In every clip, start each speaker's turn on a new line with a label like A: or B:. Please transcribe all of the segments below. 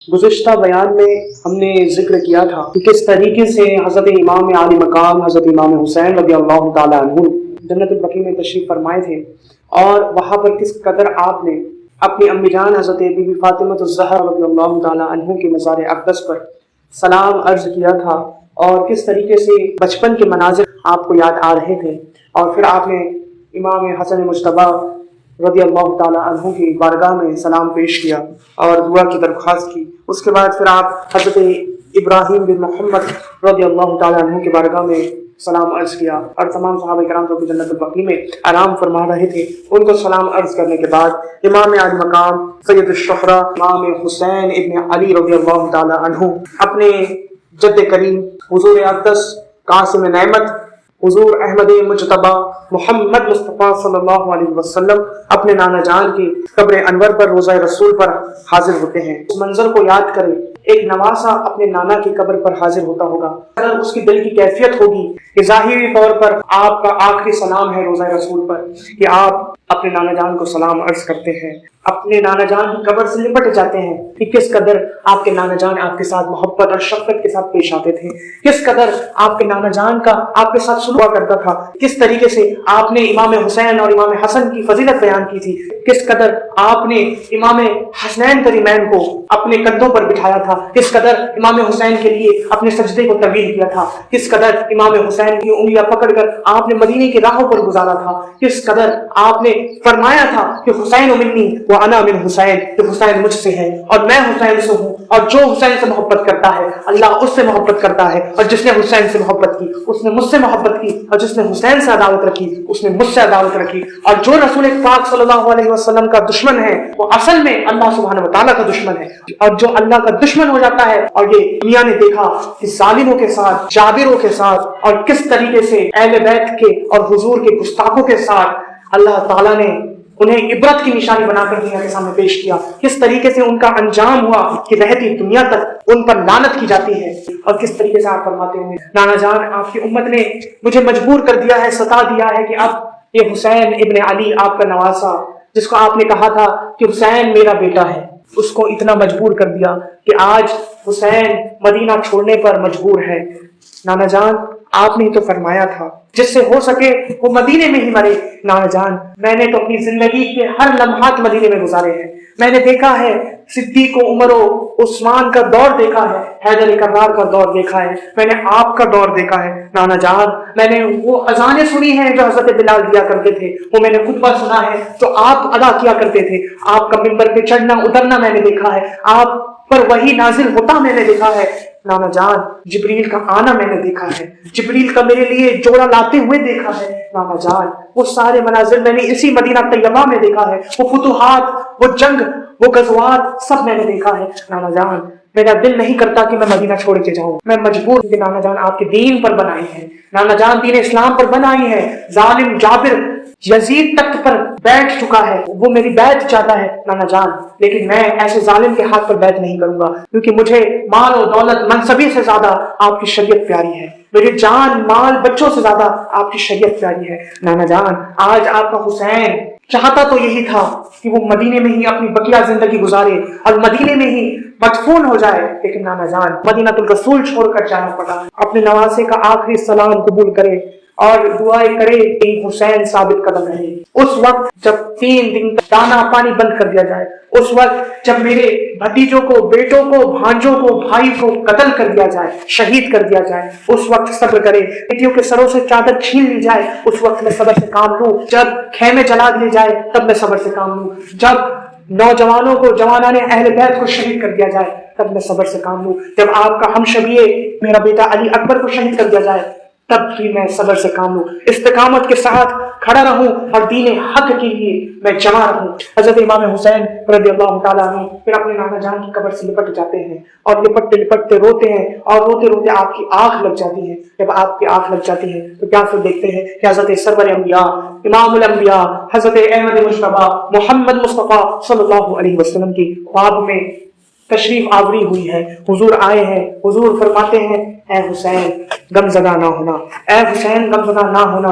A: गुज़िश्ता बयान में हमने ज़िक्र किया था कि किस तरीके से हज़रत इमाम आली मकाम हज़रत इमाम हुसैन रज़ियल्लाहु ताला अन्हु जन्नतुल बक़ी में तशरीफ़ फरमाए थे, और वहाँ पर किस कदर आपने अपनी अम्मी जान हज़रत बीबी फ़ातिमतुज़ ज़हरा रज़ियल्लाहु ताला अन्हु के मज़ार अक़दस पर सलाम अर्ज़ किया था, और किस तरीके से बचपन के मनाज़िर आपको याद आ रहे थे। और फिर आपने इमाम हसन मुज्तबा रज़ियल्लाहु ताला अन्हु की बारगाह में सलाम पेश किया और दुआ की दरख्वास्त की। उसके बाद फिर आप हज़रत इब्राहीम बिन मोहम्मद रज़ियल्लाहु ताला अन्हु की बारगाह में सलाम अर्ज़ किया, और तमाम सहाबा किराम जो जन्नतुल बक़ी में आराम फरमा रहे थे उनको सलाम अर्ज़ करने के बाद इमाम आली मकाम सैयदुश शुहरा इमाम हुसैन इब्न अली रज़ियल्लाहु ताला अन्हु अपने जद्द करीम हुज़ूर अक़दस कासिम नेमत हुज़ूर अहमद मुज्तबा मोहम्मद मुस्तफ़ा सल्लल्लाहु अलैहि वसल्लम अपने नाना जान की कब्र अनवर पर रोज़ा रसूल पर हाजिर होते हैं। उस मंजर को याद करें, एक नवासा अपने नाना की कब्र पर हाजिर होता होगा, अगर उसकी दिल की कैफियत होगी कि ज़ाहिरी तौर पर आपका आखिरी सलाम है रोज़ा रसूल पर कि आप अपने नाना जान को सलाम अर्ज करते हैं, अपने नाना जान की कब्र से लिपट जाते हैं कि किस कदर आपके नाना जान आपके साथ मोहब्बत और शफ़क़त के साथ पेश आते थे, किस कदर आपके नाना जान का आपके साथ सुलूक करता था, किस तरीके से आपने इमाम हुसैन और इमाम हसन की फजीलत बयान की थी, किस कदर आपने इमाम हसनैन करीमैन को अपने कंधों पर बिठाया था, किस कदर इमाम हुसैन के लिए अपने सजदे को तवील किया था, किस कदर इमाम हुसैन की उंगलियां पकड़कर आपने मदीने की राहों पर गुजारा था, किस कदर आपने फरमाया था कि हुसैन मिन्नी व अना मिन हुसैन, कि हुसैन मुझसे है और मैं हुसैन से हूँ, और जो हुसैन से मोहब्बत करता है अल्लाह उससे मोहब्बत करता है, और जिसने हुसैन से मोहब्बत की उसने मुझसे मोहब्बत की, और जिसने हुसैन से अदावत रखी उसने मुझसे अदावत रखी, और जो रसूल पाक सल्लल्लाहु अलैहि वसल्लम का दुश्मन है वो असल में अल्लाह सुब्हानहू व तआला का दुश्मन है, और जो अल्लाह का दुश्मन हो जाता है। और ये मियां ने देखा कि जालिमों के साथ, जाबिरों के साथ, और किस तरीके से अहले बैत के और हुजूर के गुस्ताखों के साथ अल्लाह ताला ने उन्हें इबरत की निशानी बनाकर दुनिया के सामने पेश किया, किस तरीके से उनका अंजाम हुआ कि रहती दुनिया तक उन पर लानत की जाती है। और किस तरीके से आप फरमाते होंगे, नाना जान आपकी उम्मत ने मुझे मजबूर कर दिया है, सता दिया है कि अब ये हुसैन इब्न अली आपका नवासा, जिसको आपने कहा था कि हुसैन मेरा बेटा है, उसको इतना मजबूर कर दिया कि आज हुसैन मदीना छोड़ने पर मजबूर है। नाना जान आपने तो फरमाया था जिससे हो सके वो मदीने में ही मरे। नाना जान मैंने तो अपनी जिंदगी के हर लम्हात मदीने में गुजारे हैं, मैंने देखा है सिद्दीक उमर उस्मान का दौर देखा है, हैदर कर्रार का दौर देखा है, मैंने आपका दौर देखा है। नाना जान मैंने वो अजानें सुनी हैं जो हजरत बिलाल दिया करते थे, वो मैंने खुतबा सुना है जो आप अदा किया करते थे, आपका मिंबर पे चढ़ना उतरना मैंने देखा है, आप पर वही नाजिल होता मैंने देखा है। नाना जान जिब्रील का आना मैंने देखा है, जिब्रील का मेरे लिए जोड़ा लाते हुए देखा है। नाना जान वो सारे मनाजिर मैंने इसी मदीना तैयबा में देखा है, वो फुतुहात, वो जंग, वो गज़वात सब मैंने देखा है। नाना जान मेरा दिल नहीं करता कि मैं मदीना छोड़ के जाऊं, मैं मजबूर कि नाना जान आपके दीन पर बनाई है, नाना जान दीन इस्लाम पर बनाई है। जालिम जाबिर यजीद तख्त पर बैठ चुका है, वो मेरी बैत चाहता है नाना जान, लेकिन मैं ऐसे जालिम के हाथ पर बैत नहीं करूंगा, क्योंकि मुझे माल और दौलत मनसबी से ज्यादा आपकी शरीयत प्यारी है, मेरी जान माल बच्चों से ज्यादा आपकी शरीयत प्यारी है। नाना जान आज आपका हुसैन चाहता तो यही था कि वो मदीने में ही अपनी बकिया जिंदगी गुजारे और मदीने में ही मदफून हो जाए, लेकिन नाना जान मदीनातुल रसूल छोड़कर जाना पड़ा। अपने नवासे का आखिरी सलाम कबूल करे और दुआएं करे कि हुसैन साबित कदम रहे। उस वक्त जब 3 दिन तक दाना पानी बंद कर दिया जाए, उस वक्त जब मेरे भतीजों को, बेटों को, भांजों को, भाई को कत्ल कर दिया जाए, शहीद कर दिया जाए, उस वक्त सब्र करे। बेटियों के सरों से चादर छीन ली जाए, उस वक्त मैं सब्र से काम लूं। जब खेमे जला दिए जाए तब मैं सब्र से काम लूं। जब नौजवानों को, जवानाने अहले बैत को शहीद कर दिया जाए तब मैं सब्र से काम लूं। जब आपका हमशबीए मेरा बेटा अली अकबर को शहीद कर दिया जाए तब भी मैं सब्र से काम लूं, इस्तिकामत के साथ खड़ा रहूं और दीन हक के लिए मैं जमा रहूं। हजरत इमाम हुसैन रज़ियल्लाहु ताला अन्हु फिर अपने नाना जान की कब्र से लिपट जाते हैं और लिपटते लिपटते रोते हैं और रोते रोते आपकी आंख लग जाती है। जब आपकी आंख लग जाती है तो क्या फिर देखते हैं कि हजरत सरवर अंबिया, इमामुल अंबिया, हजरत अहमद मुज्तबा मोहम्मद मुस्तफा सल्लल्लाहु अलैहि वसल्लम की ख्वाब में तशरीफ आवरी हुई है। हुजूर आए हैं, हुजूर फरमाते हैं, ऐ हुसैन गमज़दा ना होना, ऐ हुसैन गमज़दा ना होना,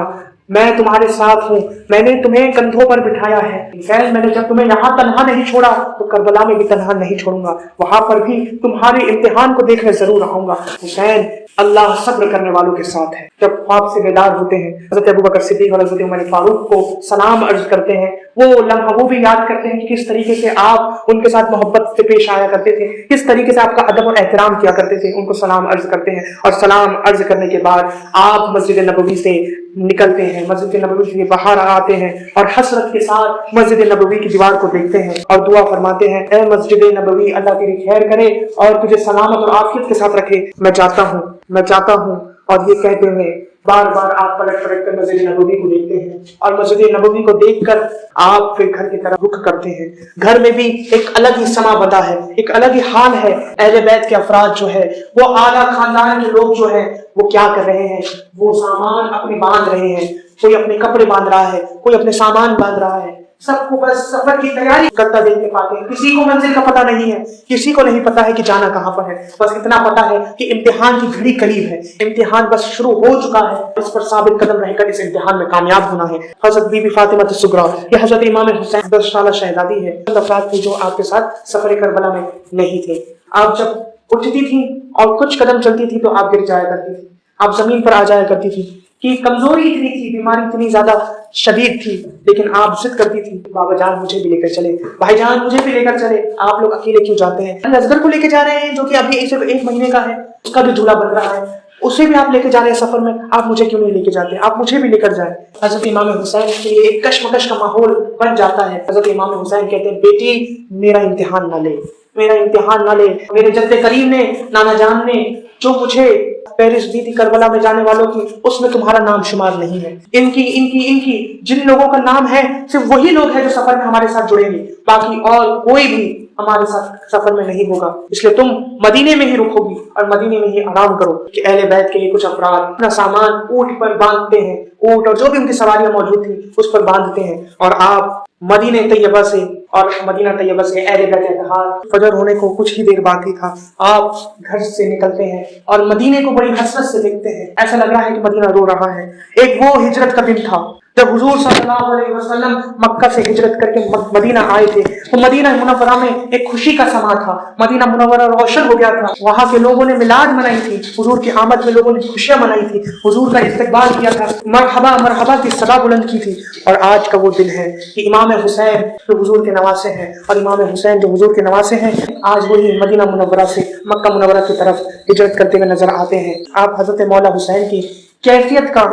A: میں تمہارے ساتھ ہوں، میں نے تمہیں کندھوں پر بٹھایا ہے، حسین میں نے جب تمہیں یہاں تنہا نہیں چھوڑا تو کربلا میں بھی تنہا نہیں چھوڑوں گا، وہاں پر بھی تمہارے امتحان کو دیکھنے ضرور آؤں گا۔ حسین اللہ صبر کرنے والوں کے ساتھ ہے۔ جب خواب سے بیدار ہوتے ہیں حضرت ابوبکر صدیق اور حضرت عمر فاروق کو سلام عرض کرتے ہیں، وہ لمحہ وہ بھی یاد کرتے ہیں کہ کس طریقے سے آپ ان کے ساتھ محبت سے پیش آیا کرتے تھے، کس طریقے سے آپ کا ادب اور احترام کیا کرتے تھے، ان کو سلام عرض کرتے ہیں، اور سلام عرض کرنے کے بعد آپ مسجد نبوی سے نکلتے ہیں، مسجد نبوی سے باہر آتے ہیں اور حسرت کے ساتھ مسجد نبوی کی دیوار کو دیکھتے ہیں اور دعا فرماتے ہیں، اے مسجد نبوی اللہ تیری خیر کرے اور تجھے سلامت اور عافیت کے ساتھ رکھے، میں چاہتا ہوں۔ اور یہ کہتے ہوئے بار بار آپ پلٹ کر مسجد نبوی کو دیکھتے ہیں اور مسجد نبوی کو دیکھ کر آپ پھر گھر کی طرف رخ کرتے ہیں۔ گھر میں بھی ایک الگ ہی سما بتا ہے، ایک الگ ہی حال ہے۔ اہل بیت کے افراد جو ہے، وہ اعلیٰ خاندان کے لوگ جو ہیں، وہ کیا کر رہے ہیں؟ وہ سامان اپنے باندھ رہے ہیں، کوئی اپنے کپڑے باندھ رہا ہے، کوئی اپنے سامان باندھ رہا ہے، سب کو بس سفر کی تیاری کرتا دیکھنے پاتے ہیں۔ کسی کو منزل کا پتہ نہیں ہے، کسی کو نہیں پتا ہے کہ جانا کہاں پر ہے، بس اتنا پتا ہے کہ امتحان کی گھڑی قریب ہے، امتحان بس شروع ہو چکا ہے، اس پر ثابت قدم رہ کر اس امتحان میں کامیاب ہونا ہے۔ حضرت بی بی فاطمہ الصغریٰ، یہ حضرت امام حسین 10 سالہ شہزادی ہے، افراد تھے جو آپ کے ساتھ سفر کربلا میں نہیں تھے۔ آپ جب اٹھتی تھی اور کچھ قدم چلتی تھی تو آپ گر جایا کرتی تھی، آپ زمین پر آ جایا کرتی تھی کہ کمزوری اتنی تھی، بیماری اتنی زیادہ شدید تھی، لیکن آپ ضد کرتی تھی، بابا جان مجھے بھی لے کر چلے، بھائی جان مجھے بھی لے کر چلے، آپ لوگ اکیلے کیوں جاتے ہیں؟ اصغر کو لے کے جا رہے ہیں جو کہ ابھی صرف 1 مہینے کا ہے، اس کا بھی جھولا بن رہا ہے، اسے بھی آپ لے کے جا رہے ہیں سفر میں، آپ مجھے کیوں نہیں لے کے جاتے؟ آپ مجھے بھی لے کر جائیں۔ حضرت امام حسین کے لیے ایک کشمکش کا ماحول بن جاتا ہے۔ حضرت امام حسین کہتے ہیں، بیٹی میرا امتحان نہ لے، میرا امتحان نہ لے، میرے جد کریم نے، نانا جان نے جو مجھے پیرس دی تھی کربلا میں جانے والوں کی، اس میں تمہارا نام شمار نہیں ہے، ان کی جن لوگوں کا نام ہے صرف وہی لوگ ہیں جو سفر میں ہمارے ساتھ جڑیں گے، باقی اور کوئی بھی ہمارے ساتھ سفر میں نہیں ہوگا، اس لیے تم مدینے میں ہی رکو گی اور مدینے میں ہی آرام کرو۔ کہ اہل بیت کے یہ کچھ افراد اپنا سامان اونٹ پر باندھتے ہیں، اونٹ اور جو بھی ان کی سواریاں موجود تھیں اس پر باندھتے ہیں، اور آپ مدینہ طیبہ سے اہل بیت اتحاد فجر ہونے کو کچھ ہی دیر باقی تھا، آپ گھر سے نکلتے ہیں اور مدینے کو بڑی حسرت سے دیکھتے ہیں، ایسا لگ رہا ہے کہ مدینہ رو رہا ہے۔ ایک وہ ہجرت کا دن تھا جب حضور صلی اللہ علیہ وسلم مکہ سے ہجرت کر کے مدینہ آئے تھے، تو مدینہ منورہ میں ایک خوشی کا سما تھا، مدینہ منورہ روشن ہو گیا تھا، وہاں کے لوگوں نے میلاد منائی تھی، حضور کی آمد میں لوگوں نے خوشیاں منائی تھی، حضور کا استقبال کیا تھا، مرحبا مرحبا کی صدا بلند کی تھی۔ اور آج کا وہ دن ہے کہ امام حسین جو حضور کے نواسے ہیں، اور امام حسین جو حضور کے نواسے ہیں، آج وہی مدینہ منورہ سے مکہ منورہ کی طرف ہجرت کرتے ہوئے نظر آتے ہیں۔ آپ حضرت مولا حسین کی کیفیت کا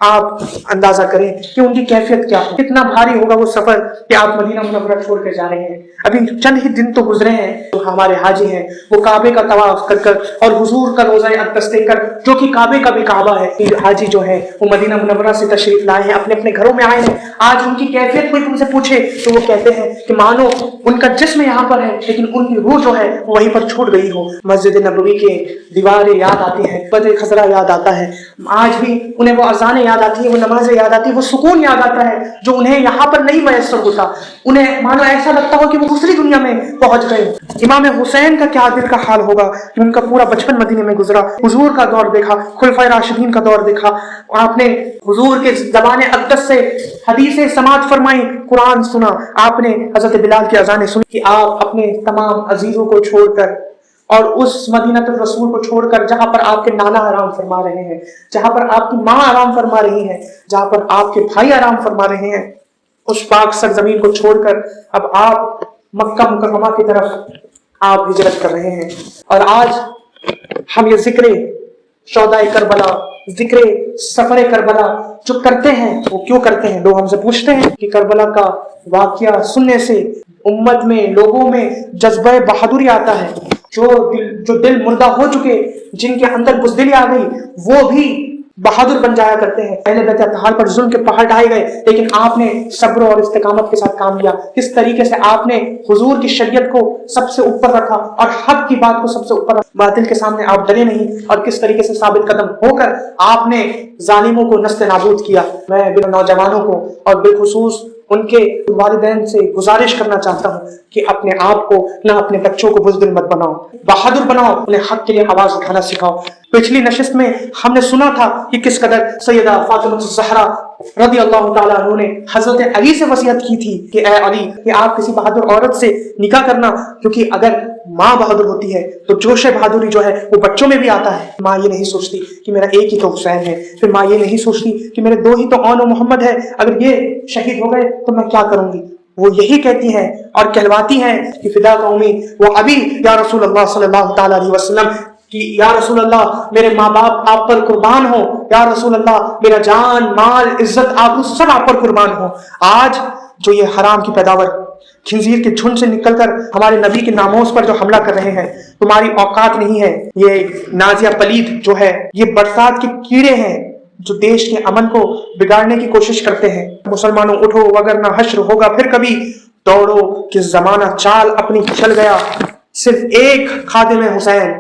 A: آپ اندازہ کریں کہ ان کی کیفیت کیا ہے، کتنا بھاری ہوگا وہ سفر کہ آپ مدینہ منورہ چھوڑ کے جا رہے ہیں۔ ابھی چند ہی دن تو گزرے ہیں، جو ہمارے حاجی ہیں وہ کعبے کا طواف کر کر اور حضور کا روزہ اقدس دیکھ کر، جو کہ کعبے کا بھی کعبہ ہے، حاجی جو ہے وہ مدینہ منورہ سے تشریف لائے ہیں، اپنے اپنے گھروں میں آئے ہیں۔ آج ان کی کیفیت کوئی تم سے پوچھے تو وہ کہتے ہیں کہ مانو ان کا جسم یہاں پر ہے لیکن ان کی روح جو ہے وہ وہیں پر چھوٹ گئی ہو۔ مسجد نبوی کے دیواریں یاد آتی ہیں، بدر خزرہ یاد آتا ہے، آج بھی انہیں وہ اذانیں یاد آتی ہیں، وہ نمازیں یاد آتی ہیں، وہ سکون یاد آتا ہے جو انہیں یہاں پر نہیں میسر ہوتا، انہیں مانو ایسا لگتا ہو کہ وہ دوسری دنیا میں پہنچ گئے۔ امام حسین کا کیا دل کا حال ہوگا کہ ان کا پورا بچپن مدینے میں گزرا، حضور کا دور دیکھا، خلفائے راشدین کا دور دیکھا، آپ نے حضور کے زبان اقدس سے حدیثیں سماعت فرمائی، قرآن سنا، آپ نے حضرت بلال کی اذانیں سنی کہ آپ اپنے تمام عزیزوں کو چھوڑ کر اور اس مدینہ الرسول کو چھوڑ کر جہاں پر آپ کے نانا آرام فرما رہے ہیں، جہاں پر آپ کی ماں آرام فرما رہی ہے، جہاں پر آپ کے بھائی آرام فرما رہے ہیں، اس پاک سرزمین کو چھوڑ کر اب آپ مکہ مکرمہ کی طرف آپ ہجرت کر رہے ہیں۔ اور آج ہم یہ ذکر شہدائے کربلا، ذکر سفر کربلا جو کرتے ہیں وہ کیوں کرتے ہیں؟ لوگ ہم سے پوچھتے ہیں کہ کربلا کا واقعہ سننے سے امت میں، لوگوں میں جذبہ بہادری آتا ہے، جو دل مردہ ہو چکے، جن کے اندر بزدلی آ گئی، وہ بھی بہادر بن جایا کرتے ہیں۔ اہل بیت اتحاد پر ظلم کے پہاڑ ڈھائے گئے لیکن آپ نے صبر اور استقامت کے ساتھ کام لیا، کس طریقے سے آپ نے حضور کی شریعت کو سب سے اوپر رکھا اور حق کی بات کو سب سے اوپر رکھا، باطل کے سامنے آپ ڈرے نہیں، اور کس طریقے سے ثابت قدم ہو کر آپ نے ظالموں کو نست نابود کیا۔ میں نوجوانوں کو اور بالخصوص ان کے والدین سے گزارش کرنا چاہتا ہوں کہ اپنے آپ کو نہ اپنے بچوں کو بزدل مت بناؤ، بہادر بناؤ، انہیں حق کے لیے آواز اٹھانا سکھاؤ۔ پچھلی نشست میں ہم نے سنا تھا کہ کس قدر سیدہ فاطمہ الزہرا रज़ी अल्लाह ताला अन्हु ने हजरत अली से वसीयत की थी कि ए अली, कि आप किसी बहादुर औरत से निकाह करना, क्योंकि अगर माँ बहादुर होती है तो जोश बहादुरी जो है वो बच्चों में भी आता है। माँ ये नहीं सोचती कि मेरा एक ही तो हुसैन है, फिर माँ ये नहीं सोचती कि मेरे दो ही तो औन और मोहम्मद है, अगर ये शहीद हो गए तो मैं क्या करूंगी। वो यही कहती हैं और कहलवाती हैं कि फिदा कौमी वो अभी या रसूल अल्लाह सल्लल्लाहु ताला अलैहि वसल्लम, कि या रसूल अल्लाह मेरे माँ बाप आप पर कुर्बान हो, या रसूल अल्लाह मेरा जान माल इज्जत आबरू सब आप पर कुर्बान हो। आज जो ये हराम की पैदावार खिंजीर के झुंड से निकलकर हमारे नबी के नामोस पर जो हमला कर रहे हैं, तुम्हारी औकात नहीं है। ये नाजिया पलीद जो है, ये बरसात के कीड़े हैं जो देश के अमन को बिगाड़ने की कोशिश करते हैं। मुसलमानों उठो वगरना हश्र होगा फिर कभी, दौड़ो कि जमाना चाल अपनी चल गया, सिर्फ एक खादिम हुसैन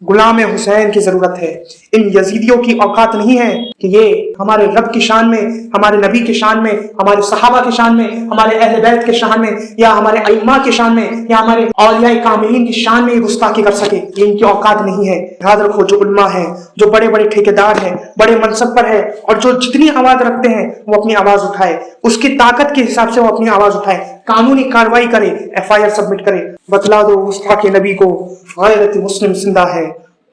A: गुलाम हुसैन की जरूरत है। इन यजीदियों की औकात नहीं है कि ये हमारे रब की शान में, हमारे नबी के शान में, हमारे सहाबा के शान में, हमारे अहले बैत के शान में, या हमारे अइम्मा के शान में, या हमारे औलिया कामिलीन की शान में ये गुस्ताखी कर सके। ये इनकी औकात नहीं है। याद रखो, जो उल्मा है, जो बड़े बड़े ठेकेदार हैं, बड़े मनसब पर है, और जो जितनी आवाज रखते हैं वो अपनी आवाज उठाए, उसकी ताकत के हिसाब से वो अपनी आवाज उठाए, कानूनी कार्रवाई करे, FIR सबमिट करे। बतला दो गुस्ताखे नबी को गैरत मुस्लिम जिंदा है,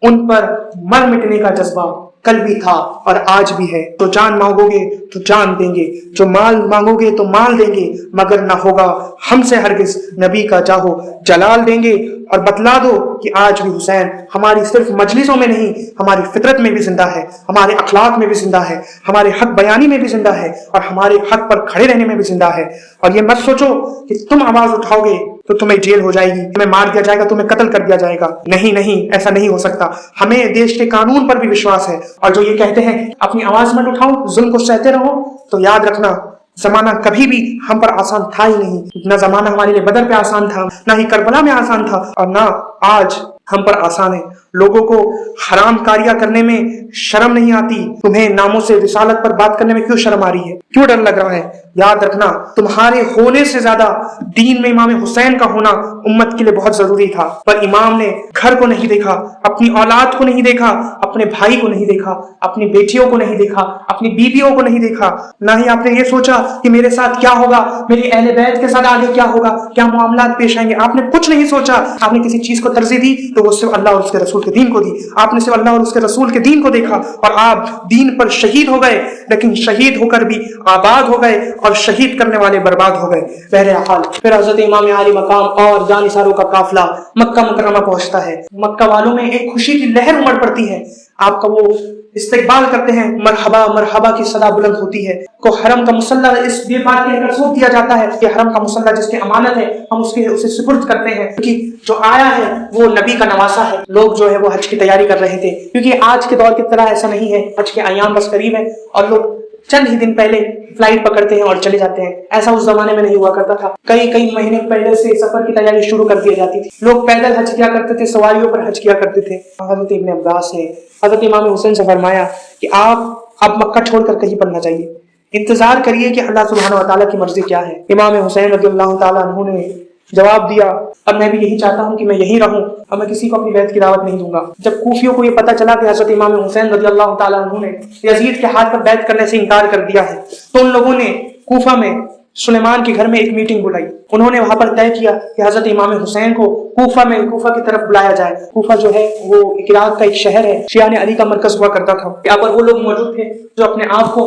A: उन पर मर मिटने का जज्बा कल भी था और आज भी है। तो जान मांगोगे तो जान देंगे, जो माल मांगोगे तो माल देंगे, मगर ना होगा हमसे हरगिज नबी का जाहो जलाल देंगे। और बतला दो कि आज भी हुसैन हमारी सिर्फ मजलिसों में नहीं, हमारी फितरत में भी जिंदा है, हमारे अखलाक में भी जिंदा है, हमारे हक बयानी में भी जिंदा है, और हमारे हक पर खड़े रहने में भी जिंदा है। और ये मत सोचो कि तुम आवाज उठाओगे तो तुम्हें जेल हो जाएगी, तुम्हें मार दिया जाएगा, तुम्हें कत्ल कर दिया जाएगा। नहीं नहीं, ऐसा नहीं हो सकता। हमें देश के कानून पर भी विश्वास है। और जो ये कहते हैं अपनी आवाज मत उठाओ, जुल्म को सहते रहो, तो याद रखना जमाना कभी भी हम पर आसान था ही नहीं। न जमाना हमारे लिए बदर पे आसान था, ना ही करबला में आसान था, और ना आज हम पर आसान है। लोगों को हराम कारिया करने में शर्म नहीं आती, तुम्हें नामों से रिसालत पर बात करने में क्यों शर्म आ रही है, क्यों डर लग रहा है। याद रखना, तुम्हारे होने से ज्यादा दीन में इमाम हुसैन का होना उम्मत के लिए बहुत जरूरी था। पर इमाम ने घर को नहीं देखा, अपनी औलाद को नहीं देखा, अपने भाई को नहीं देखा, अपनी बेटियों को नहीं देखा, अपनी बीवियों को नहीं देखा, ना ही आपने ये सोचा कि मेरे साथ क्या होगा, मेरी अहले बैत के साथ आगे क्या होगा, क्या मामलात पेश आएंगे। आपने कुछ नहीं सोचा। आपने किसी चीज को तरजीह दी तो वो सिर्फ अल्लाह और उसके रसूल के दीन को दी। आपने सिर्फ अल्लाह और उसके रसूल के दीन को देखा, और आप दीन पर शहीद हो गए, लेकिन शहीद होकर भी आबाद हो गए, और शहीद करने वाले बर्बाद हो गए। बहरहाल फिर हजरत इमाम आली मकाम और जानिसारों का काफिला मक्का मुकर्रमा पहुंचता है। मक्का वालों में एक खुशी की लहर उमड़ पड़ती है। आपका वो इस्तेकबाल करते हैं, मरहबा मरहबा की सदा बुलंद होती है। को हरम का मुसल्ला इस बात कहकर सौंप दिया जाता है कि हरम का मुसल्ला जिसकी अमानत है, हम उसे सुपुर्द करते हैं, क्योंकि जो आया है वो नबी का नवासा है। लोग जो है वो हज की तैयारी कर रहे थे, क्योंकि आज के दौर की तरह ऐसा नहीं है। हज के अयाम बस करीब है और लोग चंद ही दिन पहले फ्लाइट पकड़ते हैं और चले जाते हैं। ऐसा उस जमाने में नहीं हुआ करता था। कई कई महीने पहले से सफर की तैयारी शुरू कर दी जाती थी। लोग पैदल हज किया करते थे, सवारियों पर हज किया करते थे। हजरत इब्न अब्बास ने हजरत इमाम हुसैन से फरमाया कि आप अब मक्का छोड़कर कहीं पर न जाइए, इंतजार करिए कि अल्लाह सुब्हानहू व तआला की मर्जी क्या है। इमाम हुसैन रज़ियल्लाहु ताला अन्हु ने जवाब दिया, अब मैं भी यही चाहता हूँ कि मैं यही रहूं, और मैं किसी को अपनी बैत की दावत नहीं दूंगा। जब कूफियों को ये पता चला कि हजरत इमाम हुसैन रज़ियल्लाहु ताला अन्हु ने यजीद के हाथ पर बैत करने से इनकार कर दिया है, तो उन लोगों ने कूफा में सुलेमान के घर में एक मीटिंग बुलाई। उन्होंने वहां पर तय किया कि हजरत इमाम हुसैन को कूफा की तरफ बुलाया जाए। कूफा जो है वो इराक का एक शहर है, शियाने अली का मरकज हुआ करता था। यहाँ पर वो लोग मौजूद थे जो अपने आप को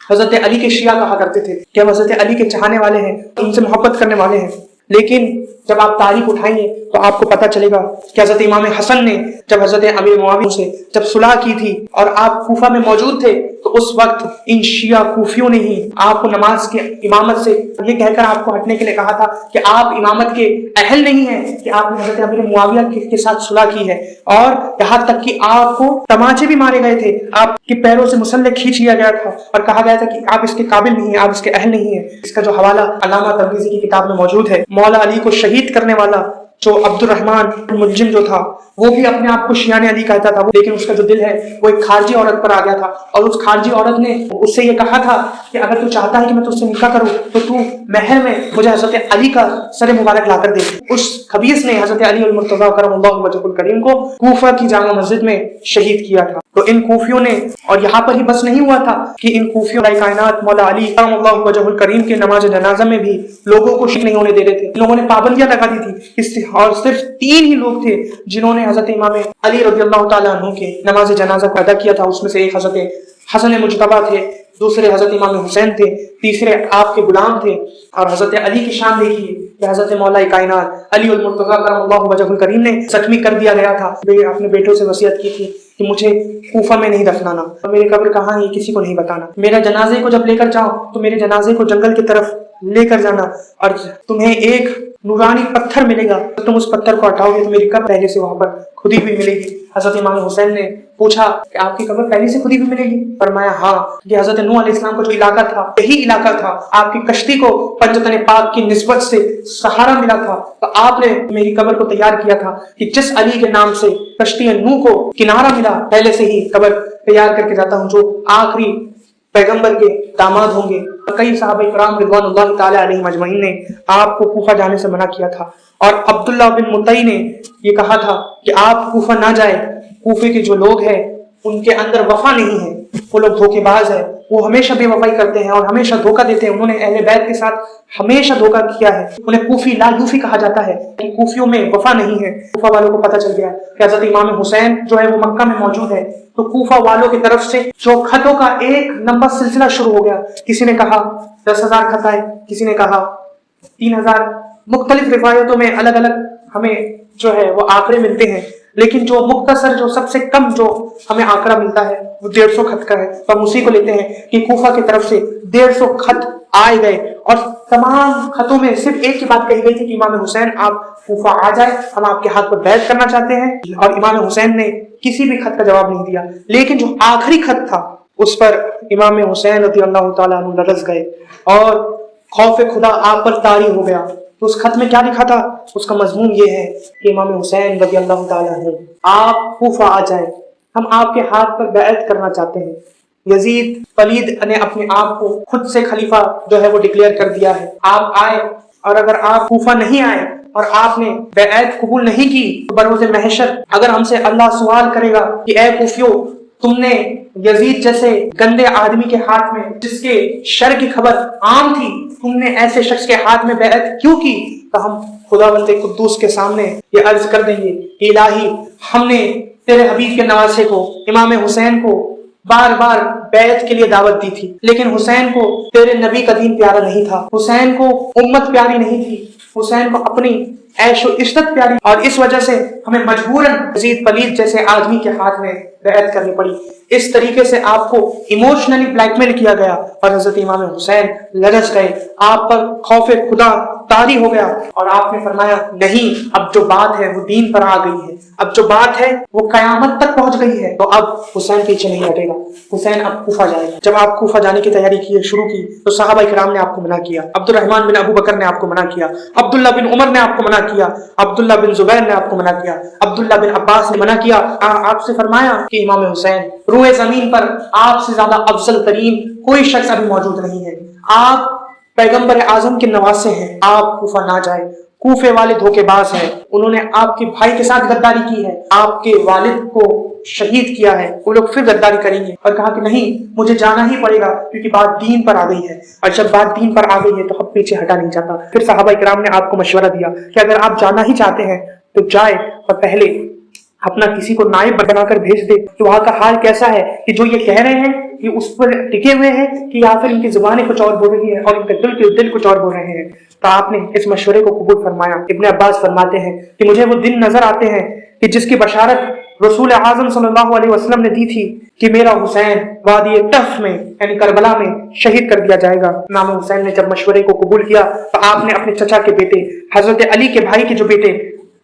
A: हजरत अली के शिया कहा करते थे, कि हम हजरत अली के चाहने वाले हैं, उनसे मोहब्बत करने वाले हैं। लेकिन जब आप तारीख उठाएंगे तो आपको पता चलेगा कि हजरत इमाम हसन ने जब हजरत अमीर मुआविया से जब सुलह की थी और आप कूफा में मौजूद थे, तो उस वक्त इन शिया कूफियों ने ही आपको नमाज के इमामत से ये कहकर आपको हटने के लिए कहा था कि आप इमामत के अहल नहीं हैं, कि आपने हजरत अमीर मुआविया के साथ सुलह की है। और यहाँ तक कि आपको तमाचे भी मारे गए थे, आपके पैरों से मुसल्ले खींच लिया गया था और कहा गया था कि आप इसके काबिल नहीं है, आप इसके अहल नहीं है। इसका जो हवाला अल्लामा तबरीज़ी की किताब में मौजूद है। मौला अली को शहीद करने वाला जो अब्दुर्रहमान मुलजिम जो था वो भी अपने आप को शियान अली कहता था, लेकिन उसका जो दिल है वो एक खारजी औरत पर आ गया था और उस खारजी औरत ने उससे ये कहा था कि अगर तू चाहता है कि मैं तुझसे निकाह करूं तो तू महल में मुझे हजरत अली का सर मुबारक लाकर दे। उस खबीस ने हजरत अली अल मुर्तज़ा करमल्लाहु वजहुल करीम को कूफा की जामा मस्जिद में शहीद किया था। तो इन कूफियों ने, और यहाँ पर ही बस नहीं हुआ था कि इन कूफियों कायनात मौला अली करमल्लाहु वजहुल करीम के नमाज जनाजा में भी लोगों को शिरक नहीं होने दे रहे थे, लोगों ने पाबंदियां लगा दी थी। और सिर्फ 3 ही लोग थे जिन्होंने हजरत इमाम अली रज़ियल्लाहु ताला अन्हु के नमाज जनाजा को अदा किया था। उसमें से एक हजरत हसन मुज्तबा थे, दूसरे हजरत इमाम हुसैन थे, तीसरे आपके गुलाम थे। और हजरत अली की शान देखिए कि हजरत मौला कायनात अली अल मुर्तज़ा करमल्लाहु वजहुल करीम ने जख्मी कर दिया गया था। अपने बेटों से वसीयत की थी कि मुझे कूफा में नहीं दफनाना और मेरी कब्र कहाँ है किसी को नहीं बताना। मेरा जनाजे को जब लेकर जाओ तो मेरे जनाजे को जंगल की तरफ लेकर जाना और तुम्हें एक नूरानी पत्थर मिलेगा, तो तुम उस पत्थर को हटाओगे तो मेरी कब्र पहले से वहां पर खुदी हुई मिलेगी। हजरत इमाम हुसैन ने पूछा कि आपकी कब्र पहले से खुदी हुई मिलेगी? फरमाया हाँ, कि हजरत नूह अलैहिस्सलाम का जो इलाका था यही इलाका था, आपकी कश्ती को पंजतन पाक की निस्बत से सहारा मिला था, तो आपने मेरी कब्र को तैयार किया था कि जिस अली के नाम से कश्ती नूह को किनारा मिला, पहले से ही कब्र तैयार करके जाता हूँ जो आखिरी पैगंबर के दामाद होंगे। कई साहबा इकराम रिज़वानुल्लाहि ताला अलैहिम अजमईन ने आपको कूफा जाने से मना किया था और अब्दुल्ला बिन मुतई ने ये कहा था कि आप कूफा ना जाए, कूफे के जो लोग हैं उनके अंदर वफा नहीं है, वो लोग धोखेबाज है, वो हमेशा बेवफाई करते हैं और हमेशा धोखा देते हैं। उन्होंने अहले बैत के साथ हमेशा धोखा किया है। उन्हें कूफी ला यूफी कहा जाता है कि कूफियों में वफा नहीं है। कूफा वालों को पता चल गया कि हजरत इमाम हुसैन जो है वो मक्का में मौजूद है, तो कूफा वालों की तरफ से जो खतों का एक लंबा सिलसिला शुरू हो गया। किसी ने कहा 10,000 खत आए, किसी ने कहा 3,000, मुख्तलिफ रिवायतों में अलग अलग हमें जो है वो आंकड़े मिलते हैं, लेकिन जो मुख्तसर, जो सबसे कम जो हमें आंकड़ा मिलता है वो 150 खत का है। तो हम उसी को लेते हैं कि कूफा की तरफ से 150 खत आए गए और तमाम खतों में सिर्फ एक ही बात कही गई थी कि इमाम हुसैन आप कूफा आ जाए, हम आपके हाथ पर बैत करना चाहते हैं। और इमाम हुसैन ने किसी भी खत का जवाब नहीं दिया, लेकिन जो आखिरी खत था उस पर इमाम हुसैन रज़ियल्लाहु ताला अन्हु लरज़ गए और खौफ खुदा आप पर तारी हो गया। तो उस खत में क्या लिखा था? उसका मजमून ये है कि इमाम हुसैन रज़ियल्लाहु ताला अन्हु आप कूफा आ जाए, हम आपके हाथ पर बैत करना चाहते हैं। यजीद पलीद ने अपने आप को खुद से खलीफा जो है वो डिक्लेयर कर दिया है, आप आए, और अगर आप कूफा नहीं आए और आपने बैत कबूल नहीं की तो बरोज़े महशर अगर हमसे अल्लाह सवाल करेगा कि ए कूफियों, तुमने यजीद जैसे गंदे आदमी के हाथ में, जिसके शर की खबर आम थी, तुमने ऐसे शख्स के हाथ में बैत क्यों की? तो हम खुदावंद कुद्दूस के सामने ये अर्ज कर देंगे, इलाही, हमने तेरे हबीब के नवासे को, इमाम हुसैन को बार बार बैत के लिए दावत दी थी, लेकिन हुसैन को तेरे नबी का दीन प्यारा नहीं था, हुसैन को उम्मत प्यारी नहीं थी, हुसैन को अपनी ऐशो इज्जत प्यारी, और इस वजह से हमें मजबूरन यजीद पलीद जैसे आदमी के हाथ में बैत करनी पड़ी। इस तरीके से आपको इमोशनली ब्लैकमेल किया गया और हजरत इमाम हुसैन लरज गए, आप पर खौफ खुदा तारी हो गया और आपने फरमाया नहीं, अब जो बात है वो दीन पर आ गई है, अब जो बात है वो कयामत तक पहुंच गई है, तो अब हुसैन पीछे नहीं हटेगा, हुसैन अब कूफा जाएगा। जब आप कूफा जाने की तैयारी की शुरू की तो सहाबा इकराम ने आपको मना किया, अब्दुर्रहमान बिन अबू बकर ने आपको मना किया, अब्दुल्ला बिन उमर ने आपको मना किया, अब्दुल्ला बिन जुबैर ने आपको मना किया, अब्दुल्ला बिन अब्बास ने मना किया। आपसे फरमाया कि इमाम हुसैन, रूए जमीन पर आपसे ज्यादा अफजल तरीन कोई शख्स अभी मौजूद नहीं है, आप पैगंबर आजम के नवासे हैं, आप कूफा ना जाए, कूफे वाले धोखेबाज हैं, उन्होंने आपके भाई के साथ गद्दारी की है, आपके वालिद को शहीद किया है, वो लोग फिर गद्दारी करेंगे। और कहा कि नहीं, मुझे जाना ही पड़ेगा क्योंकि बात दीन पर आ गई है, और जब बात दीन पर आ गई है तो अब पीछे हटा नहीं जाता। फिर सहाबा इकराम ने आपको मशवरा दिया कि अगर आप जाना ही चाहते हैं तो जाए, और पहले अपना किसी को नायब बनाकर भेज दे कि वहां का हाल कैसा है, कि जो ये कह रहे हैं कि उस पर टिके हुए हैं, कि या फिर इनकी जुबानें कुछ और बोल रही है और इनके दिल कुछ और बोल रहे हैं। तो आपने इस मशवरे को कबूल फरमाया। इब्न अब्बास फरमाते हैं कि मुझे वो दिन नजर आते हैं कि जिसकी बशारत रसूल आज़म सल्लल्लाहु अलैहि वसल्लम ने दी थी कि मेरा हुसैन वादी तफ में यानी करबला में शहीद कर दिया जाएगा। इमाम हुसैन ने जब मशवरे को कबूल किया तो आपने अपने चचा के बेटे हजरत अली के भाई के जो बेटे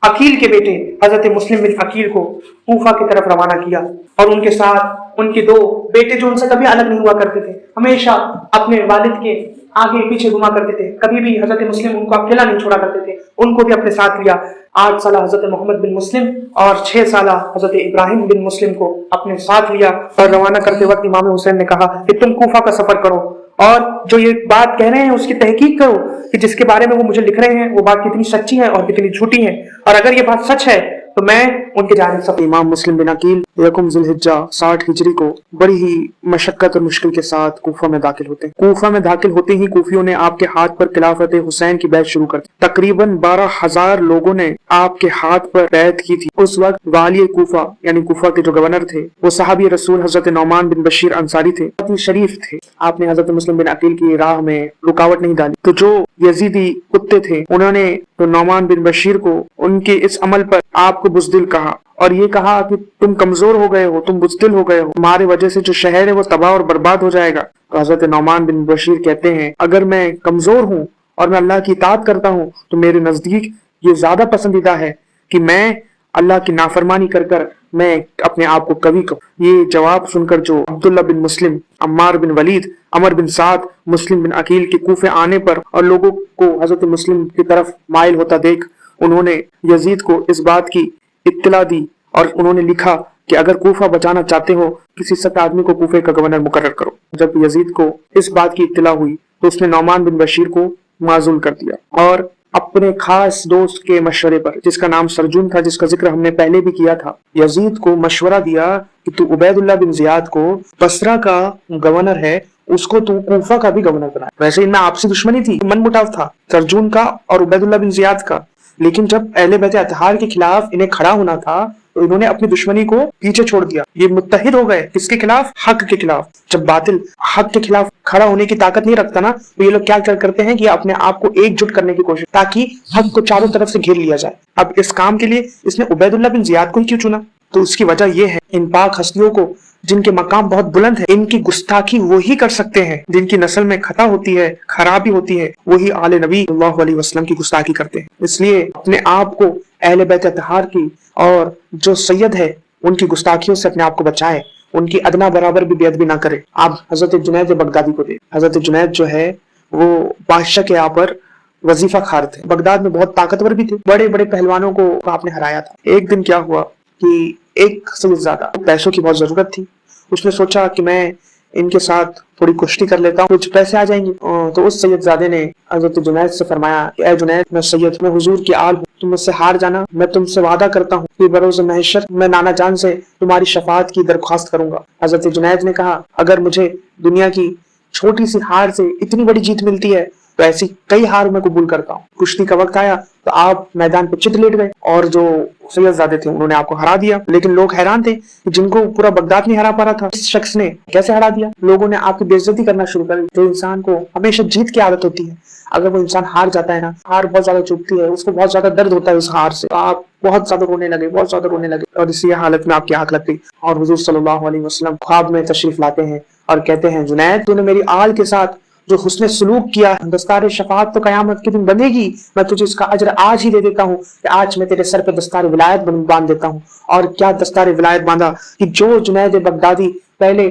A: अकील के बेटे हजरत मुस्लिम बिन अकील को कूफा की तरफ रवाना किया, और उनके साथ उनके 2 बेटे जो उनसे कभी अलग नहीं हुआ करते थे, हमेशा अपने वालिद के आगे पीछे घुमा करते थे, कभी भी हजरत मुस्लिम उनको अकेला नहीं छोड़ा करते थे, उनको भी अपने साथ लिया। 8 साल हजरत मोहम्मद बिन मुस्लिम और 6 साल हजरत इब्राहिम बिन मुस्लिम को अपने साथ लिया और रवाना करते वक्त इमाम हुसैन ने कहा कि तुम कूफा का सफर करो और जो ये बात कह रहे हैं उसकी तहकीक करो कि जिसके बारे में वो मुझे लिख रहे हैं वो बात कितनी सच्ची है और कितनी झूठी है, और अगर ये बात सच है तो मैं उनके जानिब से। इमाम मुस्लिम बिन अकील यकुम ज़ुल्हिज्जा 60 हिजरी को बड़ी ही मशक्कत और मुश्किल के साथ कूफा में दाखिल होते हैं। कूफा में दाखिल होते ही कूफियों ने आपके हाथ पर खिलाफत हुसैन की बैत शुरू कर दी। तकरीबन 12,000 लोगों ने आपके हाथ पर बैत की थी। उस वक्त वाली कूफा यानी कूफा के जो गवर्नर थे वो सहाबी रसूल हजरत नौमान बिन बशीर अंसारी थे, बहुत ही शरीफ थे। आपने हजरत मुस्लिम बिन अकील की राह में रुकावट नहीं डाली। तो जो यजीदी कुत्ते थे उन्होंने तो नौमान बिन बशीर को उनके इस अमल पर आपको बुज़दिल कहा और ये कहा कि तुम कमजोर हो गए हो, तुम बुज़दिल हो गए हो, तुम्हारे वजह से जो शहर है वो तबाह और बर्बाद हो जाएगा। तो हजरत नौमान बिन बशीर कहते हैं अगर मैं कमजोर हूँ और मैं अल्लाह की इताअत करता हूँ तो मेरे नजदीक ये ज्यादा पसंदीदा है कि मैं अल्लाह की नाफरमानी कर कर मैं अपने आप को कवि कहूं। ये जवाब सुनकर जो अब्दुल्ला बिन मुस्लिम, अम्मार बिन वलीद, अमर बिन साद, मुस्लिम बिन अकील के कूफे आने पर और लोगों को हजरत मुस्लिम की तरफ माइल होता देख उन्होंने यजीद को इस बात की इत्तला दी और उन्होंने लिखा कि अगर कूफा बचाना चाहते हो किसी सख्त आदमी को कूफे का गवर्नर मुकर्रर करो। जब यजीद को इस बात की इत्तला हुई तो उसने नौमान बिन बशीर को माजूल कर दिया और अपने खास दोस्त के मशवरे पर, जिसका नाम सरजून था, जिसका जिक्र हमने पहले भी किया था, यजीद को मशवरा दिया कि तू उबैदुल्लाह बिन जियाद को बसरा का गवर्नर है उसको तू कूफा का भी गवर्नर बना। वैसे इनमें आपसी दुश्मनी थी, मनमुटाव था सरजून का और उबैदुल्लाह बिन जियाद का, लेकिन जब अहले बैत अतहार के खिलाफ इन्हें खड़ा होना था तो इन्होंने अपनी दुश्मनी को पीछे छोड़ दिया। ये मुत्तहिद हो गए किसके खिलाफ? हक के खिलाफ। जब बातिल हक के खिलाफ खड़ा होने की ताकत नहीं रखता ना तो ये लोग क्या करते हैं कि अपने आप को एकजुट करने की कोशिश, ताकि हक को चारों तरफ से घेर लिया जाए। अब इस काम के लिए इसने उबैदुल्लाह बिन जियाद को ही क्यों चुना? तो उसकी वजह यह है इन पाक हस्तियों को जिनके मकाम बहुत बुलंद है, इनकी गुस्ताखी वही कर सकते हैं जिनकी नस्ल में खता होती है, खराबी होती है, वही आले नबी सल्लल्लाहु अलैहि वसल्लम की गुस्ताखी करते हैं। इसलिए अपने आप को अहले बैत अतहार की और जो सैयद है उनकी गुस्ताखियों से अपने आप को बचाए, उनकी अदना बराबर भी बेअदबी ना करे। आप हजरत जुनैद बगदादी को देख, हजरत जुनैद जो है वो बादशाह के यहाँ पर वजीफा खार थे। बगदाद में बहुत ताकतवर भी थे, बड़े बड़े पहलवानों को आपने हराया था। एक दिन क्या हुआ कि एक सैयदजादा, पैसों की बहुत जरूरत थी, उसने सोचा कि मैं इनके साथ थोड़ी कुश्ती कर लेता हूँ, कुछ पैसे आ जाएंगे। तो उस सैयदजादे ने हजरत जुनैद से फरमाया कि ऐ जुनैद, मैं सैयद, मैं हुजूर की आल हूँ, तुम मुझसे हार जाना, मैं तुमसे वादा करता हूँ कि बरोज़ महशर मैं नाना जान से तुम्हारी शफाअत की दरख्वास्त करूंगा। हजरत जुनैद ने कहा अगर मुझे दुनिया की छोटी सी हार से इतनी बड़ी जीत मिलती है तो ऐसी कई हार मैं कबूल करता हूँ। कुश्ती का वक्त आया तो आप मैदान पर चित लेट गए और जो सैयदजादे थे उन्होंने आपको हरा दिया। लेकिन लोग हैरान थे कि जिनको पूरा बगदाद नहीं हरा पा रहा था, इस शख्स ने कैसे हरा दिया। लोगों ने आपकी बेइज्जती करना शुरू कर दी। जो इंसान को हमेशा जीत की आदत होती है, अगर वो इंसान हार जाता है ना, हार बहुत ज्यादा चुभती है, उसको बहुत ज्यादा दर्द होता है उस हार से, तो आप बहुत ज्यादा रोने लगे, बहुत ज्यादा रोने लगे और इसी हालत में आपकी आंख लग गई और हुजूर सल्लल्लाहु अलैहि वसल्लम ख्वाब में तशरीफ लाते हैं और कहते हैं जुनैद, तूने मेरी आल के साथ जो हुस्ने सुलूक किया, दस्तार शफाअत तो कयामत के दिन बनेगी, मैं तुझे इसका अजर आज ही दे देता हूँ कि आज मैं तेरे सर पे दस्तार विलायत बांध देता हूँ। और क्या दस्तार विलायत बांधा कि जो जुनैद बगदादी पहले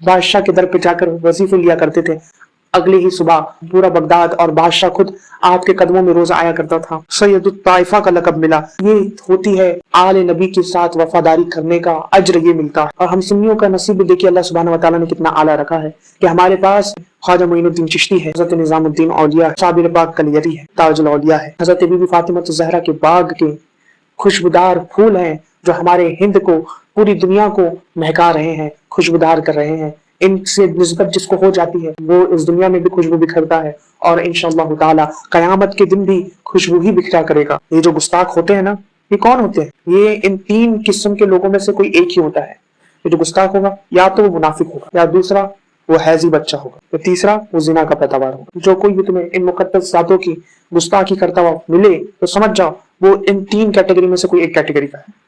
A: बादशाह के दर पे जाकर वजीफे लिया करते थे, अगली ही सुबह पूरा बगदाद और बादशाह खुद आपके कदमों में रोजा आया करता था। सैयदुत ताइफा का लक़ब मिला। ये होती है आले नबी के साथ वफादारी करने का अज्र, ये मिलता है। और हम सुन्नियों का नसीब भी देखिए अल्लाह सुब्हानहू व तआला ने कितना आला रखा है कि हमारे पास ख्वाजा मोइनुद्दीन चिश्ती है, हजरत निजामुद्दीन औलिया, साबिर पाक कलियरी है, ताजुल औलिया है, हजरत बीबी फातिमा ज़हरा के बाग के खुशबूदार फूल हैं जो हमारे हिंद को, पूरी दुनिया को महका रहे हैं, खुशबूदार कर रहे हैं। इनसे निस्बत जिसको हो जाती है वो इस दुनिया में भी खुशबू बिखरता है और इंशाअल्लाह ताला कयामत के दिन भी खुशबू ही बिखरा करेगा। ये जो गुस्ताख होते हैं ना, ये कौन होते हैं? ये इन 3 किस्म के लोगों में से कोई एक ही होता है। ये जो गुस्ताख होगा या तो वो मुनाफिक होगा, या दूसरा वो हैजी बच्चा होगा, या तीसरा वो जिना का पैदावार होगा। जो कोई भी तुम्हें इन मुकद्दस जातों की गुस्ताखी करता हुआ मिले तो समझ जाओ वो इन 3 कैटेगरी में से कोई एक कैटेगरी का है।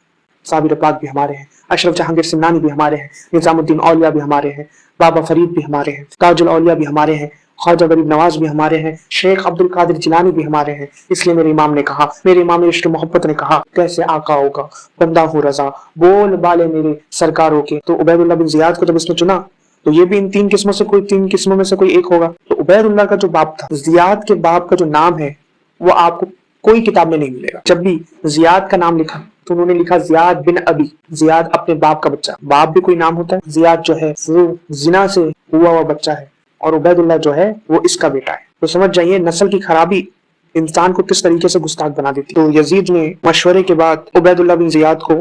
A: साबिर पाक भी हमारे हैं, अशरफ जहांगीर सिमनानी भी हमारे हैं, निजामुद्दीन औलिया भी हमारे हैं, बाबा फरीद भी हमारे हैं, ताजुल औलिया भी हमारे हैं, ख्वाजा गरीब नवाज भी हमारे हैं, शेख अब्दुल कादिर जिलानी भी हमारे हैं। इसलिए मेरे इमाम ने कहा, मेरे इमाम इश्क मोहब्बत ने कहा, कैसे आका होगा बंदा हो रजा, बोल बाले मेरे सरकारों के। तो उबैदुल्लाह बिन जियाद को जब इसने चुना तो ये भी इन 3 किस्मों से कोई 3 किस्मों में से कोई एक होगा। तो उबैदुल्लाह का जो बाप था, जियाद के बाप का जो नाम है वो आपको कोई किताब में नहीं मिलेगा। जब भी जियाद का नाम लिखा तो उन्होंने लिखा जियाद बिन अबी, जियाद अपने बाप का बच्चा। बाप भी कोई नाम होता है। जियाद जो है वो जिना से हुआ बच्चा है और उबैदुल्लाह जो है वो इसका बेटा है। तो समझ जाइए नस्ल की खराबी इंसान को किस तरीके से गुस्ताख बना देती। तो यजीद ने मशवरे के बाद उबैदुल्लाह बिन जियाद को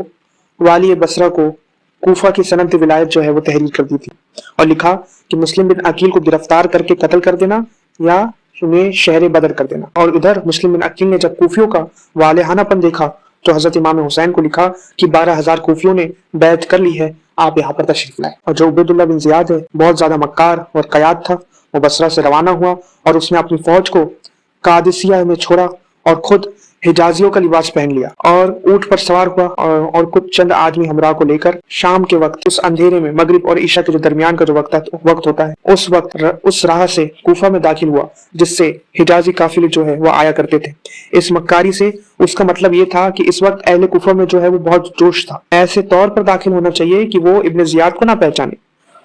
A: वाली बसरा को कूफा की सनत विलायत जो है वो तहरीर कर दी थी और लिखा कि मुस्लिम बिन अकील को गिरफ्तार करके कत्ल कर देना या उन्हें शहर बदर कर देना। और उधर मुस्लिम बिन अकील ने जब कूफियों का वालेहानापन देखा तो हजरत इमाम हुसैन को लिखा कि 12,000 कूफियों ने बैत कर ली है, आप यहाँ पर तशरीफ लाए। और जो उबैदुल्लाह बिन जियाद है बहुत ज्यादा मक्कार और कयाद था, वो बसरा से रवाना हुआ और उसने अपनी फौज को कादिसिया में छोड़ा और खुद हिजाजियों का लिबास पहन लिया और ऊंट पर सवार हुआ और कुछ चंद आदमी हमरा को लेकर शाम के वक्त उस अंधेरे में मगरिब और ईशा के जो दरमियान का जो वक्त होता है उस वक्त उस राह से कूफा में दाखिल हुआ जिससे हिजाजी काफिले जो है वो आया करते थे। इस मक्कारी से उसका मतलब ये था कि इस वक्त अहले कूफा में जो है वो बहुत जोश था। ऐसे तौर पर दाखिल होना चाहिए कि वो इब्न जियाद को ना पहचाने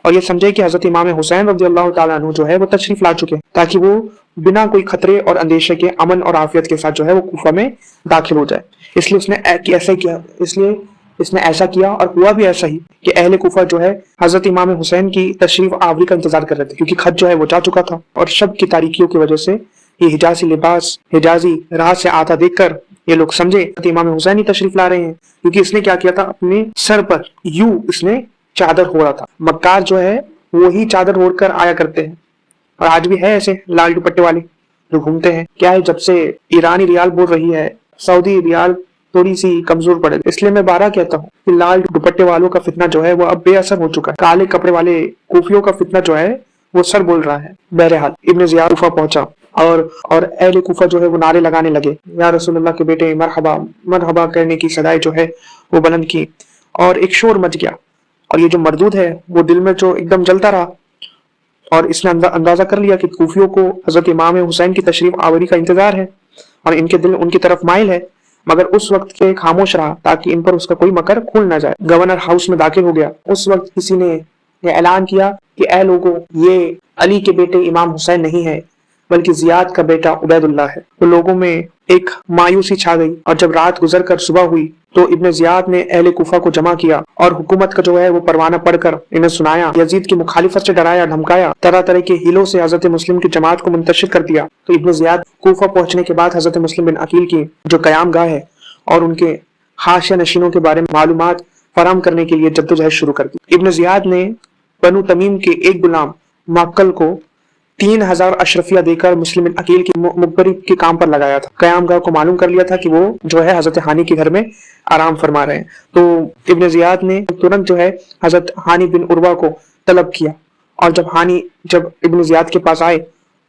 A: और ये समझे कि हजरत इमाम हुसैन रज़ियल्लाहु ताला अन्हु जो है वो तशरीफ ला चुके हैं, ताकि वो बिना कोई खतरे और अंदेशे के अमन और आफियत के साथ जो है वो कूफा में दाखिल हो जाए। इसलिए उसने ऐसा किया, इसलिए इसने ऐसा किया और हुआ भी ऐसा ही कि अहले कूफा जो है हजरत इमाम हुसैन की तशरीफ आवरी का इंतजार कर रहे थे, क्योंकि खत जो है वो जा चुका था और शब की तारीकियों की वजह से ये हिजाजी लिबास, हिजाजी राह से आता देखकर ये लोग समझे इमाम हुसैन ही तशरीफ ला रहे हैं, क्योंकि इसने क्या किया था, अपने सर पर यूं इसने चादर ओढ़ा था। मक्कार जो है वो ही चादर ओढ़ कर आया करते हैं और आज भी है ऐसे लाल दुपट्टे वाले जो घूमते हैं। क्या है, जब से ईरानी रियाल बोल रही है, सऊदी रियाल थोड़ी सी कमजोर पड़े, इसलिए मैं बारह कहता हूँ कि लाल दुपट्टे वालों का फितना जो है वो अब बेअसर हो चुका है। काले कपड़े वाले कूफियों का फितना जो है वो सर बोल रहा है। बहरहाल इब्न जियाद कूफा पहुंचा और अहले कूफा जो है वो नारे लगाने लगे, या रसूलुल्लाह के बेटे मरहबा मरहबा करने की सदाएं जो है वो बुलंद की और एक शोर मच गया। और ये जो मरदूद है वो दिल में जो एकदम जलता रहा और इसने अंदाजा कर लिया कि कूफियों को हजरत इमाम हुसैन की तशरीफ आवरी का इंतजार है और इनके दिल उनकी तरफ माइल है, मगर उस वक्त के खामोश रहा ताकि इन पर उसका कोई मकर खुल ना जाए। गवर्नर हाउस में दाखिल हो गया। उस वक्त किसी ने यह ऐलान किया कि ऐ लोगों, ये अली के बेटे इमाम हुसैन नहीं है बल्कि जियाद का बेटा उबैदुल्लाह है। तो लोगों में एक मायूसी छा गई और जब रात गुजर कर सुबह हुई तो इब्न जियाद ने अहले कूफा को जमा किया और हुकूमत का जो है वो परवाना पढ़कर इन्हें सुनाया। यजीद की मुखालिफत से डराया धमकाया, तरह तरह के हीलों से हजरत मुस्लिम की जमात को मुंतशिर कर दिया। तो इब्न जियाद कूफा पहुंचने के बाद हजरत मुस्लिम बिन अकील की जो कयाम गाह है और उनके हाशिया नशीनों के बारे में मालूमात फराहम करने के लिए जद्दोजहद शुरू कर दी। इब्न जियाद ने बनु तमीम के एक गुलाम मक्कल को 3,000 अशरफिया देकर मुस्लिम बिन अकील की मुखबरी के काम पर लगाया था। कयामगाह को मालूम कर लिया था कि वो जो है हजरत हानी के घर में आराम फरमा रहे हैं। तो इब्न जियाद ने तुरंत जो है हजरत हानी बिन उर्वा को तलब किया और जब इब्न जियाद के पास आए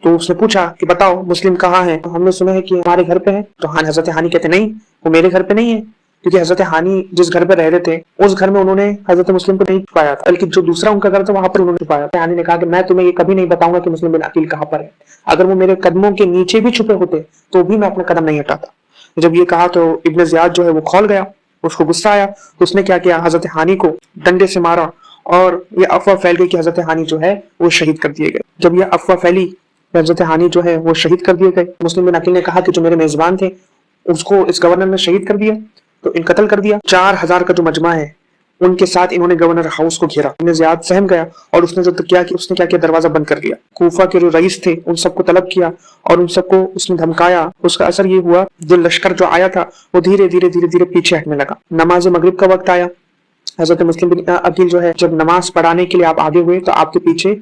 A: तो उसने पूछा कि बताओ मुस्लिम कहाँ है? तो हमने सुना है कि हमारे घर पे है। तो हजरत हानी कहते नहीं, वो मेरे घर पे नहीं है, क्योंकि हजरत हानी जिस घर पे रह रहे थे उस घर में उन्होंने हजरत मुस्लिम को नहीं छुपाया था, बल्कि जो दूसरा उनका घर था वहां पर उन्होंने छुपाया। हानी ने कहा कि मैं तुम्हें ये कभी नहीं बताऊंगा कि मुस्लिम बिन अकील कहाँ पर है। अगर वो मेरे कदमों के नीचे भी छुपे होते तो भी मैं अपना कदम नहीं हटाता। जब ये कहा तो इब्न जियाद जो है वो खौल गया, उसको गुस्सा आया। तो उसने क्या किया, हजरत हानी को डंडे से मारा और ये अफवाह फैल गई कि हजरत हानी जो है वो शहीद कर दिए गए। जब ये अफवाह फैली हजरत हानी जो है वो शहीद कर दिए गए। मुस्लिम बिन अकील ने कहा कि जो मेरे मेजबान थे उसको इस गवर्नर ने शहीद कर दिया, तो इन कत्ल कर दिया। 4,000 का जो मजमा है उनके साथ इन्होंने गवर्नर हाउस को घेरा। इब्न जियाद सहम गया और उसने क्या किया, दरवाजा बंद कर दिया। कूफा के जो रईस थे उन सबको तलब किया और उन सबको उसने धमकाया। उसका असर ये हुआ, जो लश्कर जो आया था वो धीरे धीरे पीछे हटने लगा। नमाज मगरिब का वक्त आया। हजरत मुस्लिम बिन अकील जो है जब नमाज पढ़ाने के लिए आप आगे हुए तो आपके पीछे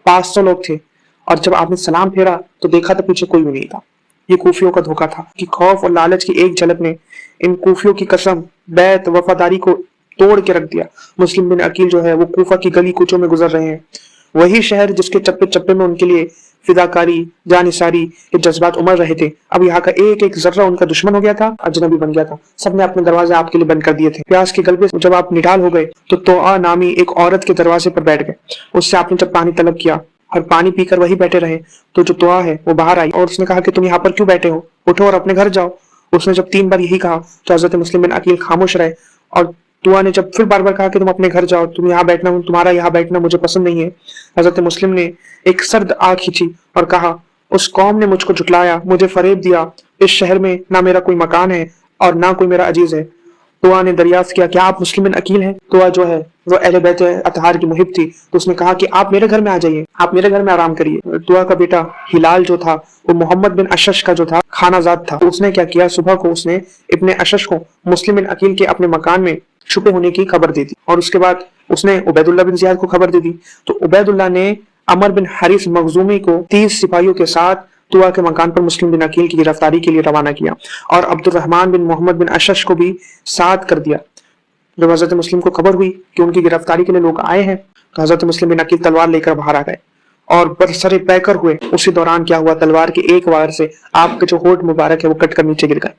A: 500 लोग थे और जब आपने सलाम फेरा तो देखा तो पीछे कोई भी नहीं था। ये कूफियों का धोखा था कि खौफ और लालच की एक झलक ने इन कूफियों की कसम, बैत, वफादारी को तोड़ के रख दिया। मुस्लिम बिन अकील जो है वो कूफा की गली कूचों में गुजर रहे हैं, वही शहर जिसके चप्पे चप्पे में उनके लिए फिदाकारी, जानिसारी के जज्बात उमड़ रहे थे। अब यहाँ का एक एक जर्रा उनका दुश्मन हो गया था, अजनबी बन गया था। सबने अपने दरवाजे आपके लिए बंद कर दिए थे। प्यास के गलबे से जब आप निढाल हो गए तो तोआ नामी एक औरत के दरवाजे पर बैठ गए। उससे आपने जब पानी तलब किया और पानी पीकर वही बैठे रहे तो जो तोआ है वो बाहर आई और उसने कहा कि तुम यहाँ पर क्यों बैठे हो, उठो और अपने घर जाओ। उसने जब 3 बार यही कहा तो हजरत मुस्लिम बिन अकील खामोश रहे और तुआ ने जब फिर बार बार कहा कि तुम अपने घर जाओ, तुम यहाँ बैठना, तुम्हारा यहाँ बैठना मुझे पसंद नहीं है। हजरत मुस्लिम ने एक सर्द आग खींची और कहा, उस कौम ने मुझको झुटलाया, मुझे फरेब दिया, इस शहर में ना मेरा कोई मकान है और ना कोई मेरा अजीज है। तुआ ने दरियाफ्त किया, क्या आप मुस्लिम बिन अकील हैं? तुआ जो है वो अहले बैत अतहार की मुहिब थी, तो उसने कहा कि आप मेरे घर में आ जाइए, आप मेरे घर में आराम करिए। तुआ का बेटा हिलाल जो था वो मोहम्मद बिन अशश का जो था खानाजाद था, तो उसने क्या किया, सुबह को उसने इब्ने अशश को मुस्लिम बिन अकील के अपने मकान में छुपे होने की खबर दे दी, और उसके बाद उसने उबैदुल्लाह बिन जियाद को खबर दे दी। तो उबैदुल्लाह ने अमर बिन हारिस मखजूमी को 30 सिपाहियों के साथ तुआ के मकान पर मुस्लिम बिन अकील की गिरफ्तारी के लिए रवाना किया, और अब्दुर्रहमान बिन मोहम्मद बिन अशश को भी साथ कर दिया। जब हजरत मुस्लिम को खबर हुई कि उनकी गिरफ्तारी के लिए लोग आए हैं, तो हजरत मुस्लिम बिन अकील तलवार लेकर बाहर आ गए और बरसरे पैकर हुए। उसी दौरान क्या हुआ, तलवार के एक वार से आपके जो होठ मुबारक है वो कटकर नीचे गिर गए।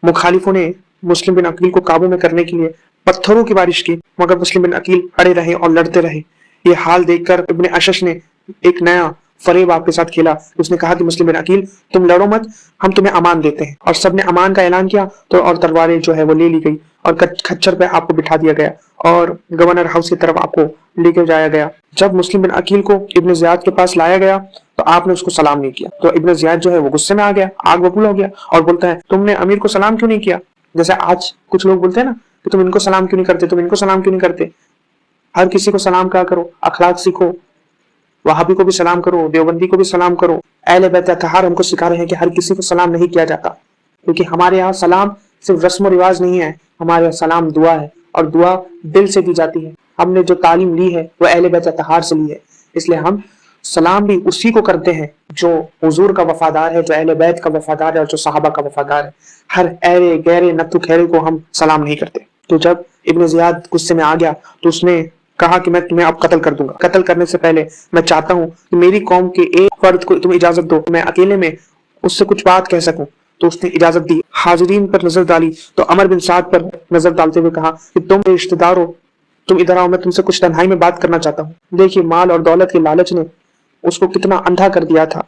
A: मुखालिफों ने मुस्लिम बिन अकील को काबू में करने के लिए पत्थरों की बारिश की, मगर मुस्लिम बिन अकील अड़े रहे और लड़ते रहे। ये हाल देखकर इब्ने अशश ने एक नया फरेब आपके साथ खेला। उसने कहा कि मुस्लिम बिन अकील तुम लड़ो मत, हम तुम्हें अमान देते हैं। और सबने अमान का ऐलान किया, तो और तलवारें जो है वो ले ली गई और खच्चर पे आपको बिठा दिया गया और गवर्नर हाउस की तरफ आपको लेकर जाया गया। जब मुस्लिम बिन अकील को इब्ने जियाद के पास लाया गया तो आपने उसको सलाम नहीं किया, तो इब्ने जियाद जो है वो गुस्से में आ गया, आग बबूल हो गया और बोलता है तुमने अमीर को सलाम क्यों नहीं किया? जैसे आज कुछ लोग बोलते हैं ना कि तुम इनको सलाम क्यों नहीं करते, तुम इनको सलाम क्यों नहीं करते। हर किसी को सलाम कहा करो, अखलाक सीखो, वहाबी को भी सलाम करो, देवबंदी को भी सलाम करो। अहले बैत अतहार हमको सिखा रहे हैं कि हर किसी को सलाम नहीं किया जाता, क्योंकि हमारे यहाँ सलाम सिर्फ रस्म रिवाज नहीं है, हमारे यहाँ सलाम दुआ है और दुआ दिल से दी जाती है। हमने जो तालीम ली है वो अहले बैत अतहार से ली है, इसलिए हम सलाम भी उसी को करते हैं जो हुजूर का वफादार है, जो अहले बैत का वफादार है और जो सहाबा का वफादार है। हर ऐरे गहरे नत्थु खैरे को हम सलाम नहीं करते। तो जब इब्ने जियाद गुस्से में आ गया तो उसने कहा कि मैं तुम्हें अब कत्ल कर दूंगा। कत्ल करने से पहले मैं चाहता हूं कि मेरी कौम के एक फर्द को तुम इजाजत दो, मैं अकेले में उससे कुछ बात कह सकूं। तो उसने इजाजत दी। हाजिरीन पर नजर डाली तो अमर बिन साद पर नजर डालते हुए कहा कि तुम रिश्तेदार हो, तुम इधर आओ, मैं तुमसे कुछ तन्हाई में बात करना चाहता हूँ। देखिए माल और दौलत के लालच ने उसको कितना अंधा कर दिया था।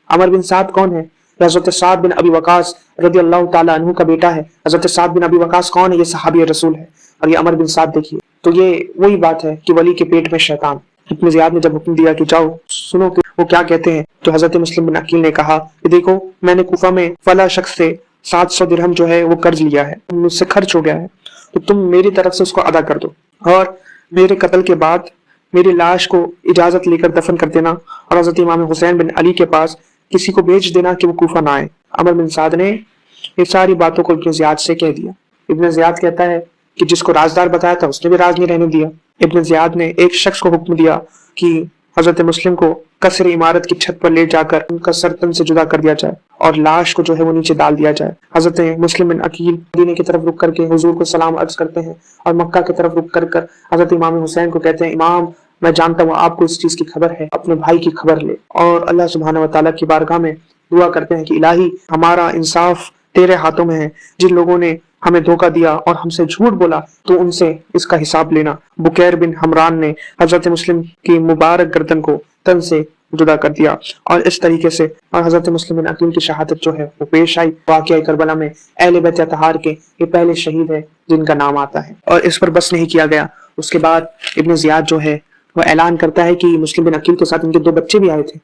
A: अमर बिन साद कौन है? हजरत साद बिन अबी वकास रदी अल्लाह ताला अन्हु का बेटा है। हजरत साद बिन अबी वकास कौन है? ये सहाबी रसूल है। और ये अमर बिन साद देखिए, तो ये वही बात है कि वली के पेट में शैतान। इब्ने जियाद ने जब हुक्म दिया कि जाओ सुनो कि वो क्या कहते हैं, तो हजरत मुस्लिम बिन अकील ने कहा कि देखो मैंने कुफा में फला शख्स से 700 दिरहम जो है वो कर्ज लिया है, मुझसे खर्च हो गया है, तो तुम मेरी तरफ से उसको अदा कर दो और मेरे कत्ल के बाद मेरी लाश को इजाजत लेकर दफन कर देना और हजरत इमाम हुसैन बिन अली के पास किसी को भेज देना कि वो कूफा ना आए। अमर बिन साद ने ये सारी बातों को इब्ने जियाद से कह दिया। इब्ने जियाद कहता है कि जिसको राजदार बताया था उसने भी राज नहीं रहने दिया। इब्ने जियाद ने एक शख्स को हुक्म दिया कि हजरत मुस्लिम को कसर इमारत की छत पर ले जाकर उनका सर तन से जुदा कर दिया जाए और लाश को जो है वो नीचे डाल दिया जाए। हजरत मुस्लिम बिन अकील मदीने की तरफ रुक करके हुजूर को सलाम अर्ज करते हैं और मक्का की तरफ रुक कर हजरत इमाम हुसैन को कहते हैं, इमाम मैं जानता हूँ आपको इस चीज की खबर है, अपने भाई की खबर ले। और अल्लाह सुब्हानहू व तआला की बारगाह में दुआ करते हैं कि इलाही हमारा इंसाफ तेरे हाथों में है, जिन लोगों ने हमें धोखा दिया और हमसे झूठ बोला तो उनसे इसका हिसाब लेना। बुकैर बिन हमरान ने हजरत मुस्लिम की मुबारक गर्दन को तन से जुदा कर दिया और इस तरीके से और हजरत मुस्लिम बिन अकील की शहादत जो है वो पेश आई। वाक़या करबला में अहले बैत अतहार के ये पहले शहीद है जिनका नाम आता है। और इस पर बस नहीं किया गया, उसके बाद इब्ने जियाद जो है वो ऐलान करता है कि मुस्लिम बिन अकील के साथ उनके 2 बच्चे भी आए थे।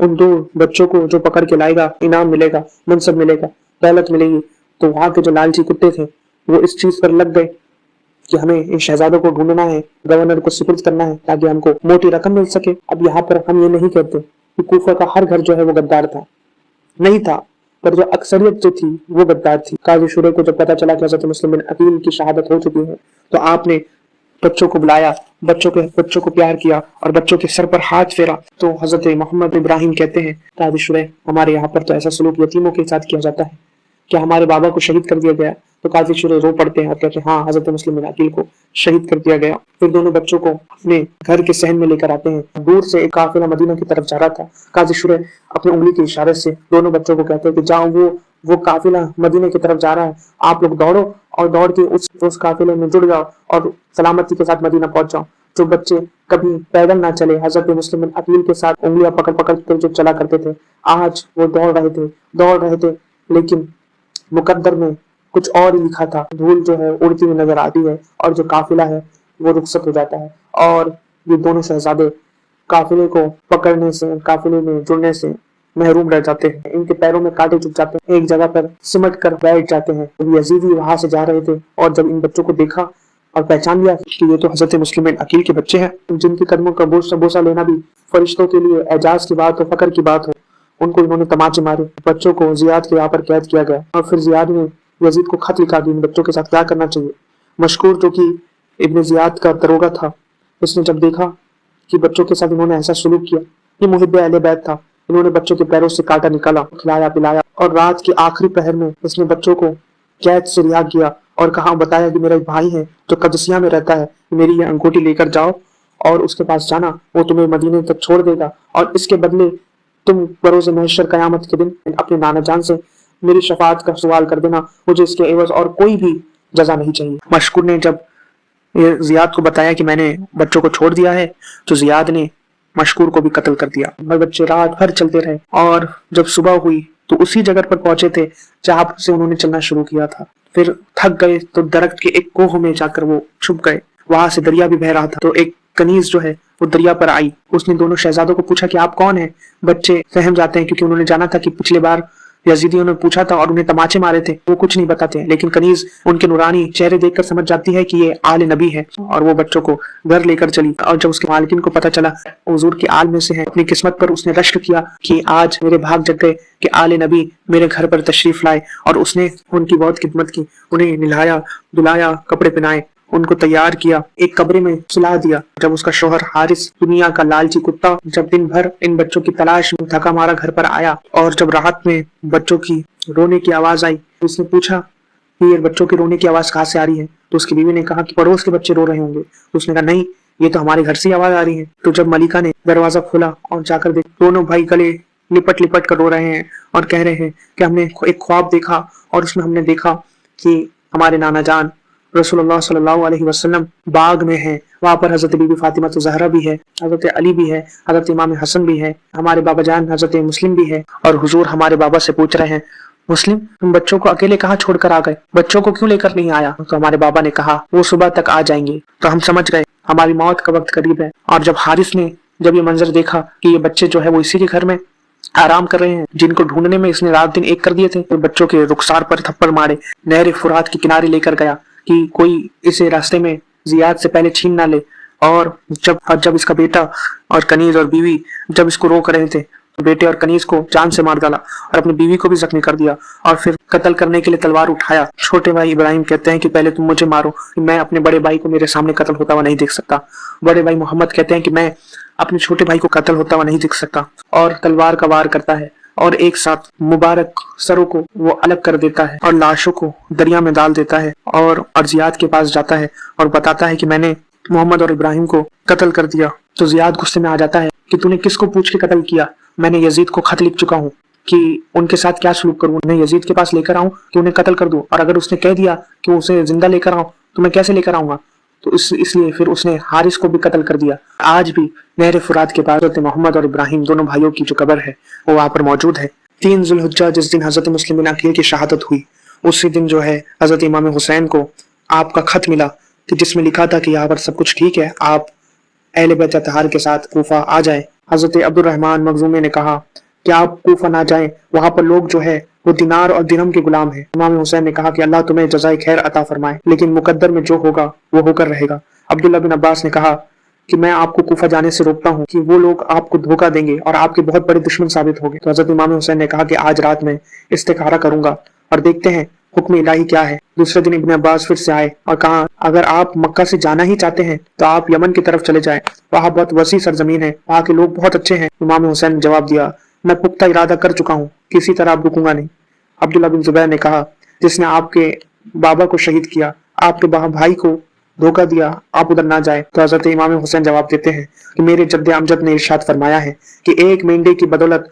A: उन 2 बच्चों को जो पकड़ के लाएगा इनाम मिलेगा, मनसब मिलेगा, दौलत मिलेगी। तो वहां के जो लालची कुत्ते थे वो इस चीज पर लग गए कि हमें इन शहजादों को ढूंढना है, गवर्नर को सुपुर्द करना है ताकि हमको मोटी रकम मिल सके। अब यहाँ पर हम ये नहीं कहते कि कूफा का हर घर जो है वो गद्दार था, नहीं था, पर जो अक्सरियत जो थी वो गद्दार थी। काजी शुरे को जब पता चला कि हजरत मुस्लिम बिन अकील की शहादत हो चुकी है तो आपने बच्चों को बुलाया, बच्चों को प्यार किया और बच्चों के सर पर हाथ फेरा। तो हजरत मोहम्मद इब्राहिम कहते हैं काजी शुरे, हमारे यहाँ पर तो ऐसा सलूक यतीमों के साथ किया जाता है, क्या हमारे बाबा को शहीद कर दिया गया? तो काजी शुरे रो पड़ते हैं और कहते हैं हाँ, हजरत मुस्लिम बिन अकील को शहीद कर दिया गया। फिर दोनों बच्चों को अपने घर के सहन में लेकर आते हैं। दूर से एक काफिला मदीना की तरफ जा रहा था। काजी शुरे अपनी उंगली के इशारे से दोनों बच्चों को कहते हैं कि जाओ, वो काफिला मदीने की तरफ जा रहा है, आप लोग दौड़ो और दौड़ के उस काफिले में जुड़ जाओ और सलामती के साथ मदीना पहुंच जाओ। जो बच्चे कभी पैदल ना चले, हजरत मुस्लिम बिन अकील के साथ उंगलियां पकड़ पकड़ कर जो चला करते थे, आज वो दौड़ रहे थे, लेकिन मुकद्दर में कुछ और ही लिखा था। धूल जो है उड़ती हुई नजर आती है और जो काफिला है वो रुखसत हो जाता है और ये दोनों शहजादे काफिले को पकड़ने से, काफिले में जुड़ने से محروम रह जाते हैं, इनके पैरों में कांटे चुभ जाते हैं, एक जगह पर सिमट कर बैठ जाते हैं। जब यजीदी वहां से जा रहे थे और जब इन बच्चों को देखा और पहचान लिया कि ये तो हजरत मुस्लिम अकील के बच्चे हैं, जिनके कदमों का बोसा लेना भी फरिश्तों के लिए एजाज की बात हो, फकर की बात हो, उनको इन्होंने तमाचे मारे। बच्चों को जियाद के यहाँ पर कैद किया गया और फिर जियाद ने यजीद को खत लिखा कि इन बच्चों के साथ क्या करना चाहिए। मशकूर जो कि इब्न जियाद का दरोगा था, इसने जब देखा कि बच्चों के साथ इन्होंने ऐसा सलूक किया, ये मुहिब्बे अहले बैत था, इन्होंने बच्चों के पैरों से कांटा निकाला, खिलाया पिलाया और रात के आखिरी पहर में इसने बच्चों को कैद से रिहा किया और कहा, बताया कि मेरा एक भाई है जो कदसिया में रहता है, मेरी ये अंगूठी लेकर जाओ और उसके पास जाना, वो तुम्हें मदीने तक छोड़ देगा और इसके बदले तुम बरोज़ महशर कयामत के दिन अपने नाना जान से मेरी शफाअत का सवाल कर देना, मुझे इसके एवज और कोई भी जजा नहीं चाहिए। मशकूर ने जब ये जियाद को बताया कि मैंने बच्चों को छोड़ दिया है, तो जियाद ने मशकूर को भी कत्ल कर दिया। बच्चे रात भर चलते रहे और जब सुबह हुई तो उसी जगह पर पहुंचे थे जहां से उन्होंने चलना शुरू किया था। फिर थक गए तो दरख्त के एक कोह में जाकर वो छुप गए। वहां से दरिया भी बह रहा था तो एक कनीज जो है वो दरिया पर आई। उसने दोनों शहजादों को पूछा कि आप कौन हैं। बच्चे सहम जाते हैं क्योंकि उन्होंने जाना था कि पिछले बार यजीदियों ने पूछा था और उन्हें तमाचे मारे थे, वो कुछ नहीं बताते, लेकिन कनीज उनके नूरानी चेहरे देखकर समझ जाती है कि ये आल नबी है और वो बच्चों को घर लेकर चली। और जब उसके मालिकिन को पता चला हुजूर के आल में से है, अपनी किस्मत पर उसने रश्क किया कि आज मेरे भाग जग गए कि आल नबी मेरे घर पर तशरीफ लाए, और उसने उनकी बहुत खिदमत की, उन्हें नहलाया धुलाया, कपड़े पहनाए, उनको तैयार किया, एक कब्र में सुला दिया। जब उसका शोहर हारिस, दुनिया का लालची कुत्ता, जब दिन भर इन बच्चों की तलाश में थका मारा घर पर आया और जब रात में बच्चों की रोने की आवाज आई, तो उसने पूछा कि ये बच्चों की रोने की आवाज कहाँ से आ रही है। तो उसकी बीवी ने कहा कि पड़ोस के बच्चे रो रहे होंगे। तो उसने कहा नहीं, ये तो हमारे घर से आवाज आ रही है। तो जब मलिका ने दरवाजा खोला और जाकर देख, दोनों भाई गले लिपट लिपट कर रो रहे हैं और कह रहे हैं कि हमने एक ख्वाब देखा और उसमें हमने देखा कि हमारे नाना जान रसूलुल्लाह सल्लल्लाहु अलैहि वसल्लम बाग में है, वहां पर हजरत बीबी फातिमा तो ज़हरा भी है, हजरत अली भी है, हजरत इमाम हसन भी है, हमारे बाबा जान हजरत मुस्लिम भी है। और हुजूर हमारे बाबा से पूछ रहे हैं, मुस्लिम तुम बच्चों को अकेले कहाँ छोड़कर आ गए, बच्चों को क्यों लेकर नहीं आया। तो हमारे बाबा ने कहा वो सुबह तक आ जाएंगे। तो हम समझ गए हमारी मौत का वक्त करीब है। और जब हारिस ने जब ये मंजर देखा कि ये बच्चे जो है वो इसी के घर में आराम कर रहे हैं, जिनको ढूंढने में इसने रात दिन एक कर दिए थे, तो बच्चों के रुखसार पर थप्पड़ मारे, नहर फुरात के किनारे लेकर गया कि कोई इसे रास्ते में जियाद से पहले छीन ना ले। और जब इसका बेटा और कनीज और बीवी जब इसको रोक रहे थे, तो बेटे और कनीज को जान से मार डाला और अपनी बीवी को भी जख्मी कर दिया और फिर कत्ल करने के लिए तलवार उठाया। छोटे भाई इब्राहिम कहते हैं कि पहले तुम मुझे मारो, मैं अपने बड़े भाई को मेरे सामने कत्ल होता हुआ नहीं देख सकता। बड़े भाई मोहम्मद कहते हैं कि मैं अपने छोटे भाई को कत्ल होता हुआ नहीं देख सकता, और तलवार का वार करता है और एक साथ मुबारक सरों को वो अलग कर देता है और लाशों को दरिया में डाल देता है और जियाद के पास जाता है और बताता है कि मैंने मोहम्मद और इब्राहिम को कत्ल कर दिया। तो जियाद गुस्से में आ जाता है कि तूने किसको पूछ के कत्ल किया, मैंने यजीद को खत लिख चुका हूँ कि उनके साथ क्या सलूक करूँ, मैं यजीद के पास लेकर आऊँ कि उन्हें कत्ल कर दूं, और अगर उसने कह दिया कि उसे जिंदा लेकर आऊँ तो मैं कैसे लेकर आऊंगा। तो इसलिए फिर उसने हारिस को भी कत्ल कर दिया। आज भी नहर फुरात के पास हजरत मोहम्मद और इब्राहिम दोनों भाइयों की जो कब्र है वो वहां पर मौजूद है। 3 ज़ुल्हिज्जा जिस दिन हजरत मुस्लिम अकील की शहादत हुई, उसी दिन जो है हजरत इमाम हुसैन को आपका खत मिला कि जिसमें लिखा था कि यहाँ पर सब कुछ ठीक है, आप अहले बैत अतहार के साथ कूफा आ जाए। हजरत अब्दुर्रहमान मखजूमी ने कहा कि आप कूफा ना जाएं, वहां पर लोग जो है वो दिनार और दिरहम के गुलाम हैं। इमाम हुसैन ने कहा कि अल्लाह तुम्हें जज़ाए खैर अता फरमाए, लेकिन मुकद्दर में जो होगा वो होकर रहेगा। अब्दुल्लाह बिन अब्बास ने कहा कि मैं आपको कूफा जाने से रोकता हूँ कि वो लोग आपको धोखा देंगे और आपके बहुत बड़े दुश्मन साबित होंगे। तो हजरत इमाम हुसैन ने कहा कि आज रात में इस्तिखारा करूंगा और देखते हैं हुक्म इलाही क्या है। दूसरे दिन इब्न अब्बास फिर से आए और कहा अगर आप मक्का से जाना ही चाहते हैं तो आप यमन की तरफ चले जाएं, वहां बहुत वसी सरजमीन है, वहां के लोग बहुत अच्छे हैं। इमाम हुसैन ने जवाब दिया मैं पुख्ता इरादा कर चुका हूँ, किसी तरह आप रुकूंगा नहीं। अब्दुल्लाह बिन जुबैर ने कहा जिसने आपके बाबा को शहीद किया, आपके भाई को धोखा दिया, आप उधर ना जाए। तो हजरत इमाम हुसैन जवाब देते हैं कि मेरे जद्दे अमजद ने इरशाद फरमाया है कि एक मेंढे की बदौलत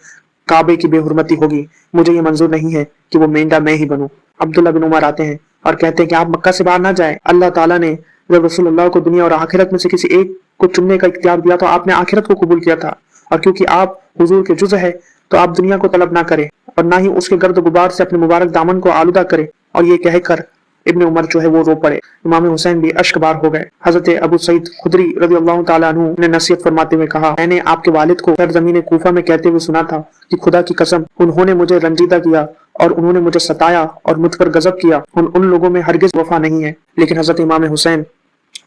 A: काबे की बेहुरमती होगी, मुझे ये मंजूर नहीं है कि वो मेंढा मैं ही बनूं। अब्दुल्लाह बिन उमर आते हैं और कहते हैं कि आप मक्का से बाहर ना जाए। अल्लाह ताला ने जब रसूलुल्लाह को दुनिया और आखिरत में से किसी एक को चुनने का इख्तियार दिया तो आपने आखिरत को कबूल किया था, और क्योंकि आप हुजूर के जुज़ है तो आप दुनिया को तलब ना करें और ना ही उसके गर्द गुबार से अपने मुबारक दामन को आलूदा करें। और ये कहकर ابن عمر جو ہے وہ رو پڑے، امام حسین بھی اشک بار ہو گئے۔ حضرت ابو سعید خدری رضی اللہ تعالیٰ عنہ نے نصیحت فرماتے ہوئے کہا، میں نے آپ کے والد کو سرزمین کوفہ میں کہتے ہوئے سنا تھا کہ خدا کی قسم انہوں نے مجھے رنجیدہ کیا اور انہوں نے مجھے ستایا اور مجھ پر غضب کیا، ان لوگوں میں ہرگز وفا نہیں ہے۔ لیکن حضرت امام حسین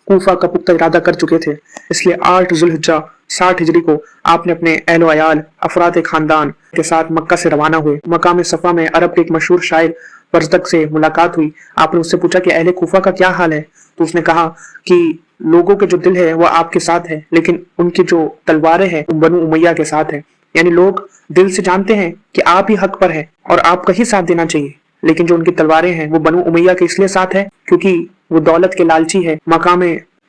A: کوفہ کا پختہ ارادہ کر چکے تھے، اس لیے 8 ذوالحجہ 60 ہجری کو آپ نے اپنے اہل و عیال، افراد خاندان کے ساتھ مکہ سے روانہ ہوئے۔ مقام صفا میں عرب کے ایک مشہور شاعر ورزدق سے ملاقات ہوئی۔ آپ نے اس سے پوچھا کہ اہل کوفہ کا کیا حال ہے، تو اس نے کہا کہ لوگوں کے جو دل ہے وہ آپ کے ساتھ ہے، لیکن ان کی جو تلواریں ہیں وہ بنو امیہ کے ساتھ ہیں۔ یعنی لوگ دل سے جانتے ہیں کہ آپ ہی حق پر ہیں اور آپ کا ہی ساتھ دینا چاہیے، لیکن جو ان کی تلواریں ہیں وہ بنو امیہ کے اس لیے ساتھ ہے کیونکہ وہ دولت کے لالچی ہے۔ مقام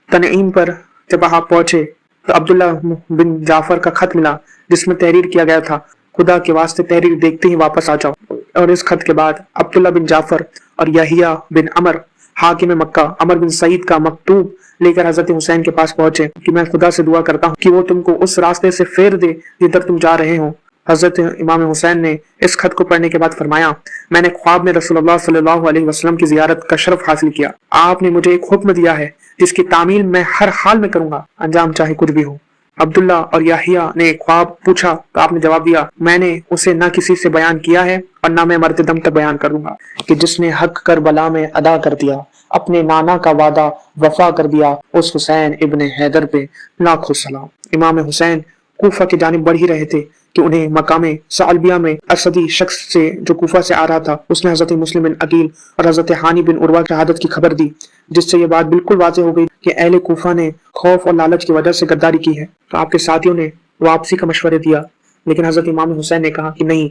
A: تنعیم پر جب آپ پہنچے تو عبداللہ بن جعفر کا خط ملا جس میں تحریر کیا گیا تھا، خدا کے واسطے تحریر دیکھتے ہی واپس آ جاؤ۔ اور اس خط کے بعد عبداللہ بن جعفر اور یحییٰ بن عمر حاکم مکہ عمر بن سعید کا مکتوب لے کر حضرت حسین کے پاس پہنچے کہ میں خدا سے دعا کرتا ہوں کہ وہ تم کو اس راستے سے پھیر دے جدھر تم جا رہے ہو۔ حضرت امام حسین نے اس خط کو پڑھنے کے بعد فرمایا، میں نے خواب میں رسول اللہ صلی اللہ علیہ وسلم کی زیارت کا شرف حاصل کیا۔ آپ نے مجھے ایک حکم دیا ہے جس کی تعمیل میں ہر حال میں کروں گا، انجام چاہے کچھ بھی ہو۔ عبداللہ اور یحییٰ نے خواب پوچھا تو آپ نے جواب دیا، میں نے اسے نہ کسی سے بیان کیا ہے اور نہ میں مرتے دم تک بیان کروں گا کہ جس نے حق کربلا میں ادا کر دیا، اپنے نانا کا وعدہ وفا کر دیا، اس حسین ابن حیدر پہ لاکھوں سلام۔ امام حسین کوفہ کی جانب بڑھ ہی رہے تھے کہ انہیں مقام ثعلبیہ میں اسدی شخص سے جو کوفہ سے آ رہا تھا، اس نے حضرت مسلم بن عقیل اور حضرت ہانی بن عروہ کی شہادت کی خبر دی، جس سے یہ بات بالکل واضح ہو گئی کہ اہل کوفہ نے خوف اور لالچ کی وجہ سے غداری کی ہے۔ تو آپ کے ساتھیوں نے واپسی کا مشورہ دیا، لیکن حضرت امام حسین نے کہا کہ نہیں،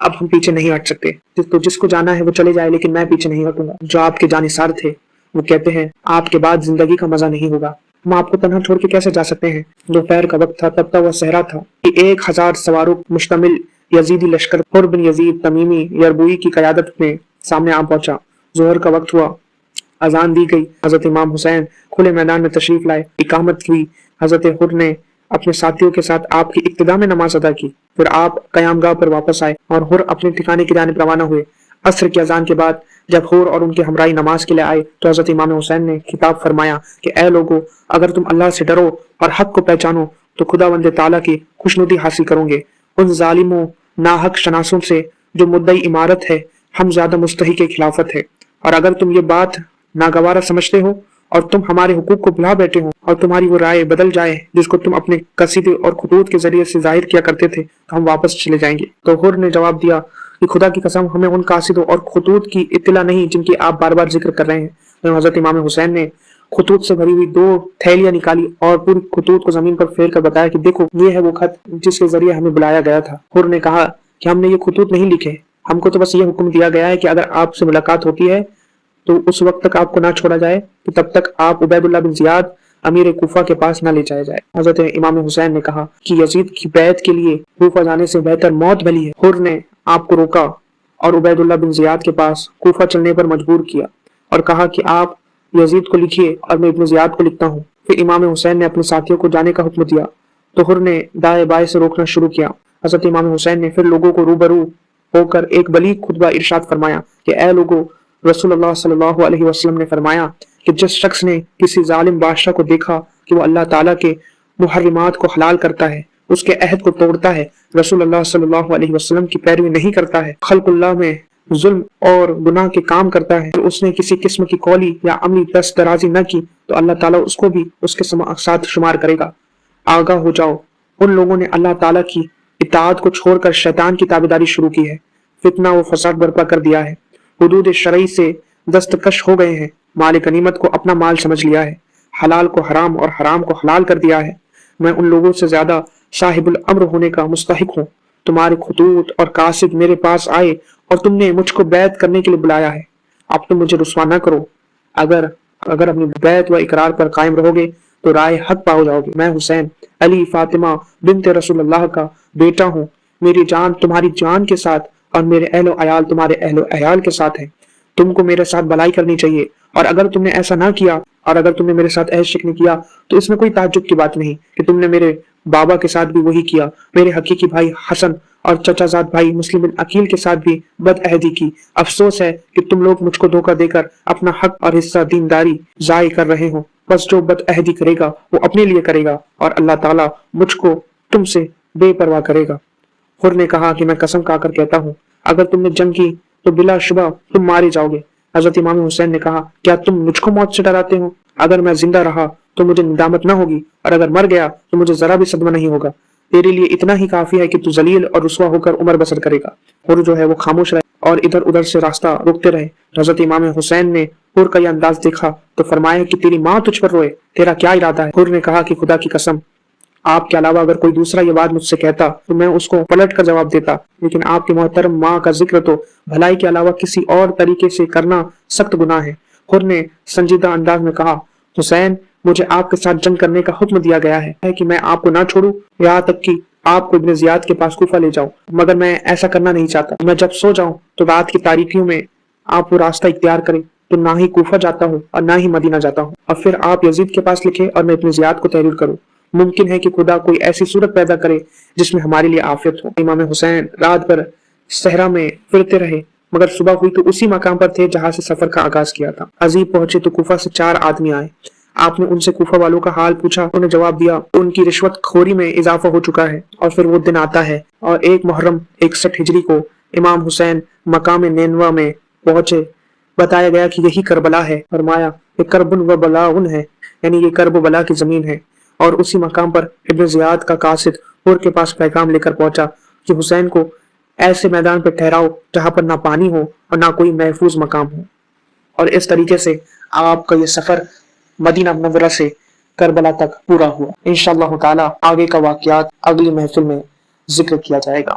A: اب ہم پیچھے نہیں ہٹ سکتے، تو جس کو جانا ہے وہ چلے جائے، لیکن میں پیچھے نہیں ہٹوں گا۔ جو آپ کے جانثار تھے وہ کہتے ہیں آپ کے بعد زندگی کا مزہ نہیں ہوگا، ہم آپ کو تنہا چھوڑ کے کیسے جا سکتے ہیں۔ دوپہر کا وقت تھا، تبتا ہوا صحرا تھا کہ 1000 سواروں مشتمل یزیدی لشکر حر بن یزید تمیمی یربوئی کی قیادت میں سامنے آ پہنچا۔ ظہر کا وقت ہوا، اذان دی گئی، حضرت امام حسین کھلے میدان میں تشریف لائے، اقامت ہوئی۔ حضرت حر نے اپنے ساتھیوں کے ساتھ آپ کی ابتدا میں نماز ادا کی، پھر آپ قیام گاہ پر واپس آئے اور حر اپنے ٹھکانے کی جانب روانہ ہوئے۔ عصر کی اذان کے بعد جب حر اور ان کے ہمراہی نماز کے لیے آئے تو حضرت امام حسین نے خطاب فرمایا کہ اے لوگو، اگر تم اللہ سے ڈرو اور حق کو پہچانو تو خداوند تعالیٰ کی خوشنودی حاصل کرو گے۔ ان ظالموں ناحق شناسوں سے جو مدعی امارت ہے، ہم زیادہ مستحق خلافت ہے، اور اگر تم یہ بات ناگوارا سمجھتے ہو اور تم ہمارے حقوق کو بھلا بیٹھے ہو اور تمہاری وہ رائے بدل جائے جس کو تم اپنے قصیدے اور خطوط کے ذریعے سے ظاہر کیا کرتے تھے تو ہم واپس چلے جائیں گے۔ تو حر نے جواب دیا کہ خدا کی قسم، ہمیں ان قاصدوں اور خطوط کی اطلاع نہیں جن کی آپ بار بار ذکر کر رہے ہیں۔ تو حضرت امام حسین نے خطوط سے بھری ہوئی 2 تھیلیاں نکالی اور پوری خطوط کو زمین پر پھیر کر بتایا کہ دیکھو، یہ ہے وہ خط جس کے ذریعے ہمیں بلایا گیا تھا۔ حر نے کہا کہ ہم نے یہ خطوط نہیں لکھے، ہم کو تو بس یہ حکم دیا گیا ہے کہ اگر آپ سے ملاقات ہوتی ہے تو اس وقت تک آپ کو نہ چھوڑا جائے کہ تب تک آپ عبید اللہ بن زیاد امیر کوفہ کے پاس نہ لے جایا جائے۔ حضرت امام حسین نے کہا کہ یزید کی بیعت کے لیے کوفہ جانے سے بہتر موت بھلی ہے۔ حر نے آپ کو روکا اور عبید اللہ بن زیاد کے پاس کوفہ چلنے پر مجبور کیا اور کہا کہ آپ یزید کو لکھیے اور میں ابن زیاد کو لکھتا ہوں۔ پھر امام حسین نے اپنے ساتھیوں کو جانے کا حکم دیا تو حر نے دائیں بائیں سے روکنا شروع کیا۔ حضرت امام حسین نے پھر لوگوں کو روبرو ہو کر ایک بلیغ خطبہ ارشاد فرمایا کہ اے لوگو، رسول اللہ صلی اللہ علیہ وسلم نے فرمایا کہ جس شخص نے کسی ظالم بادشاہ کو دیکھا کہ وہ اللہ تعالیٰ کے محرمات کو حلال کرتا ہے، اس کے عہد کو توڑتا ہے، رسول اللہ صلی اللہ علیہ وسلم کی پیروی نہیں کرتا ہے، خلق اللہ میں ظلم اور گناہ کے کام کرتا ہے، تو اس نے کسی قسم کی قولی یا عملی دست درازی نہ کی تو اللہ تعالیٰ اس کو بھی اس کے ساتھ شمار کرے گا۔ آگاہ ہو جاؤ، ان لوگوں نے اللہ تعالیٰ کی اطاعت کو چھوڑ کر شیطان کی تابعداری شروع کی ہے، فتنہ و فساد برپا کر دیا ہے، حدود شرعی سے دستکش ہو گئے ہیں، مال غنیمت کو اپنا مال سمجھ لیا ہے، حلال کو حرام اور حرام کو حلال کر دیا ہے۔ میں ان لوگوں سے زیادہ صاحب الامر ہونے کا مستحق ہوں۔ تمہارے خطوط اور قاصد میرے پاس آئے اور تم نے مجھ کو بیعت کرنے کے لیے بلایا ہے، اب تم مجھے رسوا نہ کرو۔ اگر اپنی بیعت و اقرار پر قائم رہو گے تو رائے حق پاؤ جاؤ گے۔ میں حسین علی فاطمہ بنت رسول اللہ کا بیٹا ہوں، میری جان تمہاری جان کے ساتھ اور میرے اہل و عیال تمہارے اہل و عیال کے ساتھ ہیں۔ تم کو میرے ساتھ بھلائی کرنی چاہیے، اور اگر تم نے ایسا نہ کیا اور اگر تم نے میرے ساتھ عہد شکنی کیا تو اس میں کوئی تعجب کی بات نہیں کہ تم نے میرے بابا کے ساتھ بھی وہی کیا، میرے حقیقی بھائی حسن اور چچا زاد بھائی مسلم بن عقیل کے ساتھ بھی بد عہدی کی۔ افسوس ہے کہ تم لوگ مجھ کو دھوکہ دے کر اپنا حق اور حصہ دینداری ضائع کر رہے ہو۔ بس جو بد عہدی کرے گا وہ اپنے لیے کرے گا اور اللہ تعالیٰ مجھ کو تم سے بے پرواہ کرے گا۔ حر نے کہا کہ میں قسم کھا کر کہتا ہوں اگر تم نے جنگ کی تو بلا شبہ تم مارے جاؤ گے۔ حضرت امام حسین نے کہا کیا تم مجھ کو موت سے ڈراتے ہو؟ اگر میں زندہ رہا تو مجھے ندامت نہ ہوگی اور اگر مر گیا تو مجھے ذرا بھی صدمہ نہیں ہوگا۔ تیرے لیے اتنا ہی کافی ہے کہ تو ذلیل اور رسوا ہو کر عمر بسر کرے گا۔ حر جو ہے وہ خاموش رہے اور ادھر ادھر سے راستہ روکتے رہے۔ حضرت امام حسین نے حر کا یہ انداز دیکھا تو فرمایا کہ تیری ماں تجھ پر روئے، تیرا کیا ارادہ ہے؟ حر نے کہا کہ خدا کی قسم آپ کے علاوہ اگر کوئی دوسرا یہ بات مجھ سے کہتا تو میں اس کو پلٹ کر جواب دیتا، لیکن آپ کی محترم ماں کا ذکر تو بھلائی کے علاوہ کسی اور طریقے سے کرنا سخت گناہ ہے۔ حر نے سنجیدہ انداز میں کہا حسین مجھے آپ کے ساتھ جنگ کرنے کا حکم دیا گیا ہے کہ میں آپ کو نہ چھوڑوں، یہاں تک کہ آپ کو ابن زیاد کے پاس کوفہ لے جاؤں، مگر میں ایسا کرنا نہیں چاہتا۔ میں جب سو جاؤں تو رات کی تاریکیوں میں آپ وہ راستہ اختیار کریں تو نہ ہی کوفہ جاتا ہوں اور نہ ہی مدینہ جاتا ہوں، اور پھر آپ یزید کے پاس لکھیں اور میں ابن زیاد کو تحریر کروں۔ ممکن ہے کہ خدا کوئی ایسی صورت پیدا کرے جس میں ہمارے لیے عافیت ہو۔ امام حسین رات بھر صحرا میں پھرتے رہے مگر صبح ہوئی تو اسی مقام پر تھے جہاں سے سفر کا آغاز کیا تھا۔ عزیب پہنچے تو کوفہ سے 4 آدمی آئے۔ آپ نے ان سے کوفہ والوں کا حال پوچھا، انہوں نے جواب دیا ان کی رشوت خوری میں اضافہ ہو چکا ہے اور پھر وہ دن آتا ہے اور 1 محرم 61 ہجری کو امام حسین مقام نینوا میں پہنچے۔ بتایا گیا کہ یہی کربلا ہے۔ فرمایا یہ کربن و بلاؤن ہے، یعنی یہ کرب و بلا کی زمین ہے، اور اسی مقام پر ابن زیاد کا قاصد حر کے پاس پیغام لے کر پہنچا کہ حسین کو ایسے میدان پر ٹھہراؤ جہاں پر نہ پانی ہو اور نہ کوئی محفوظ مقام ہو۔ اور اس طریقے سے آپ کا یہ سفر مدینہ منورہ سے کربلا تک پورا ہوا۔ انشاءاللہ تعالی آگے کا واقعات اگلی محفل میں ذکر کیا جائے گا۔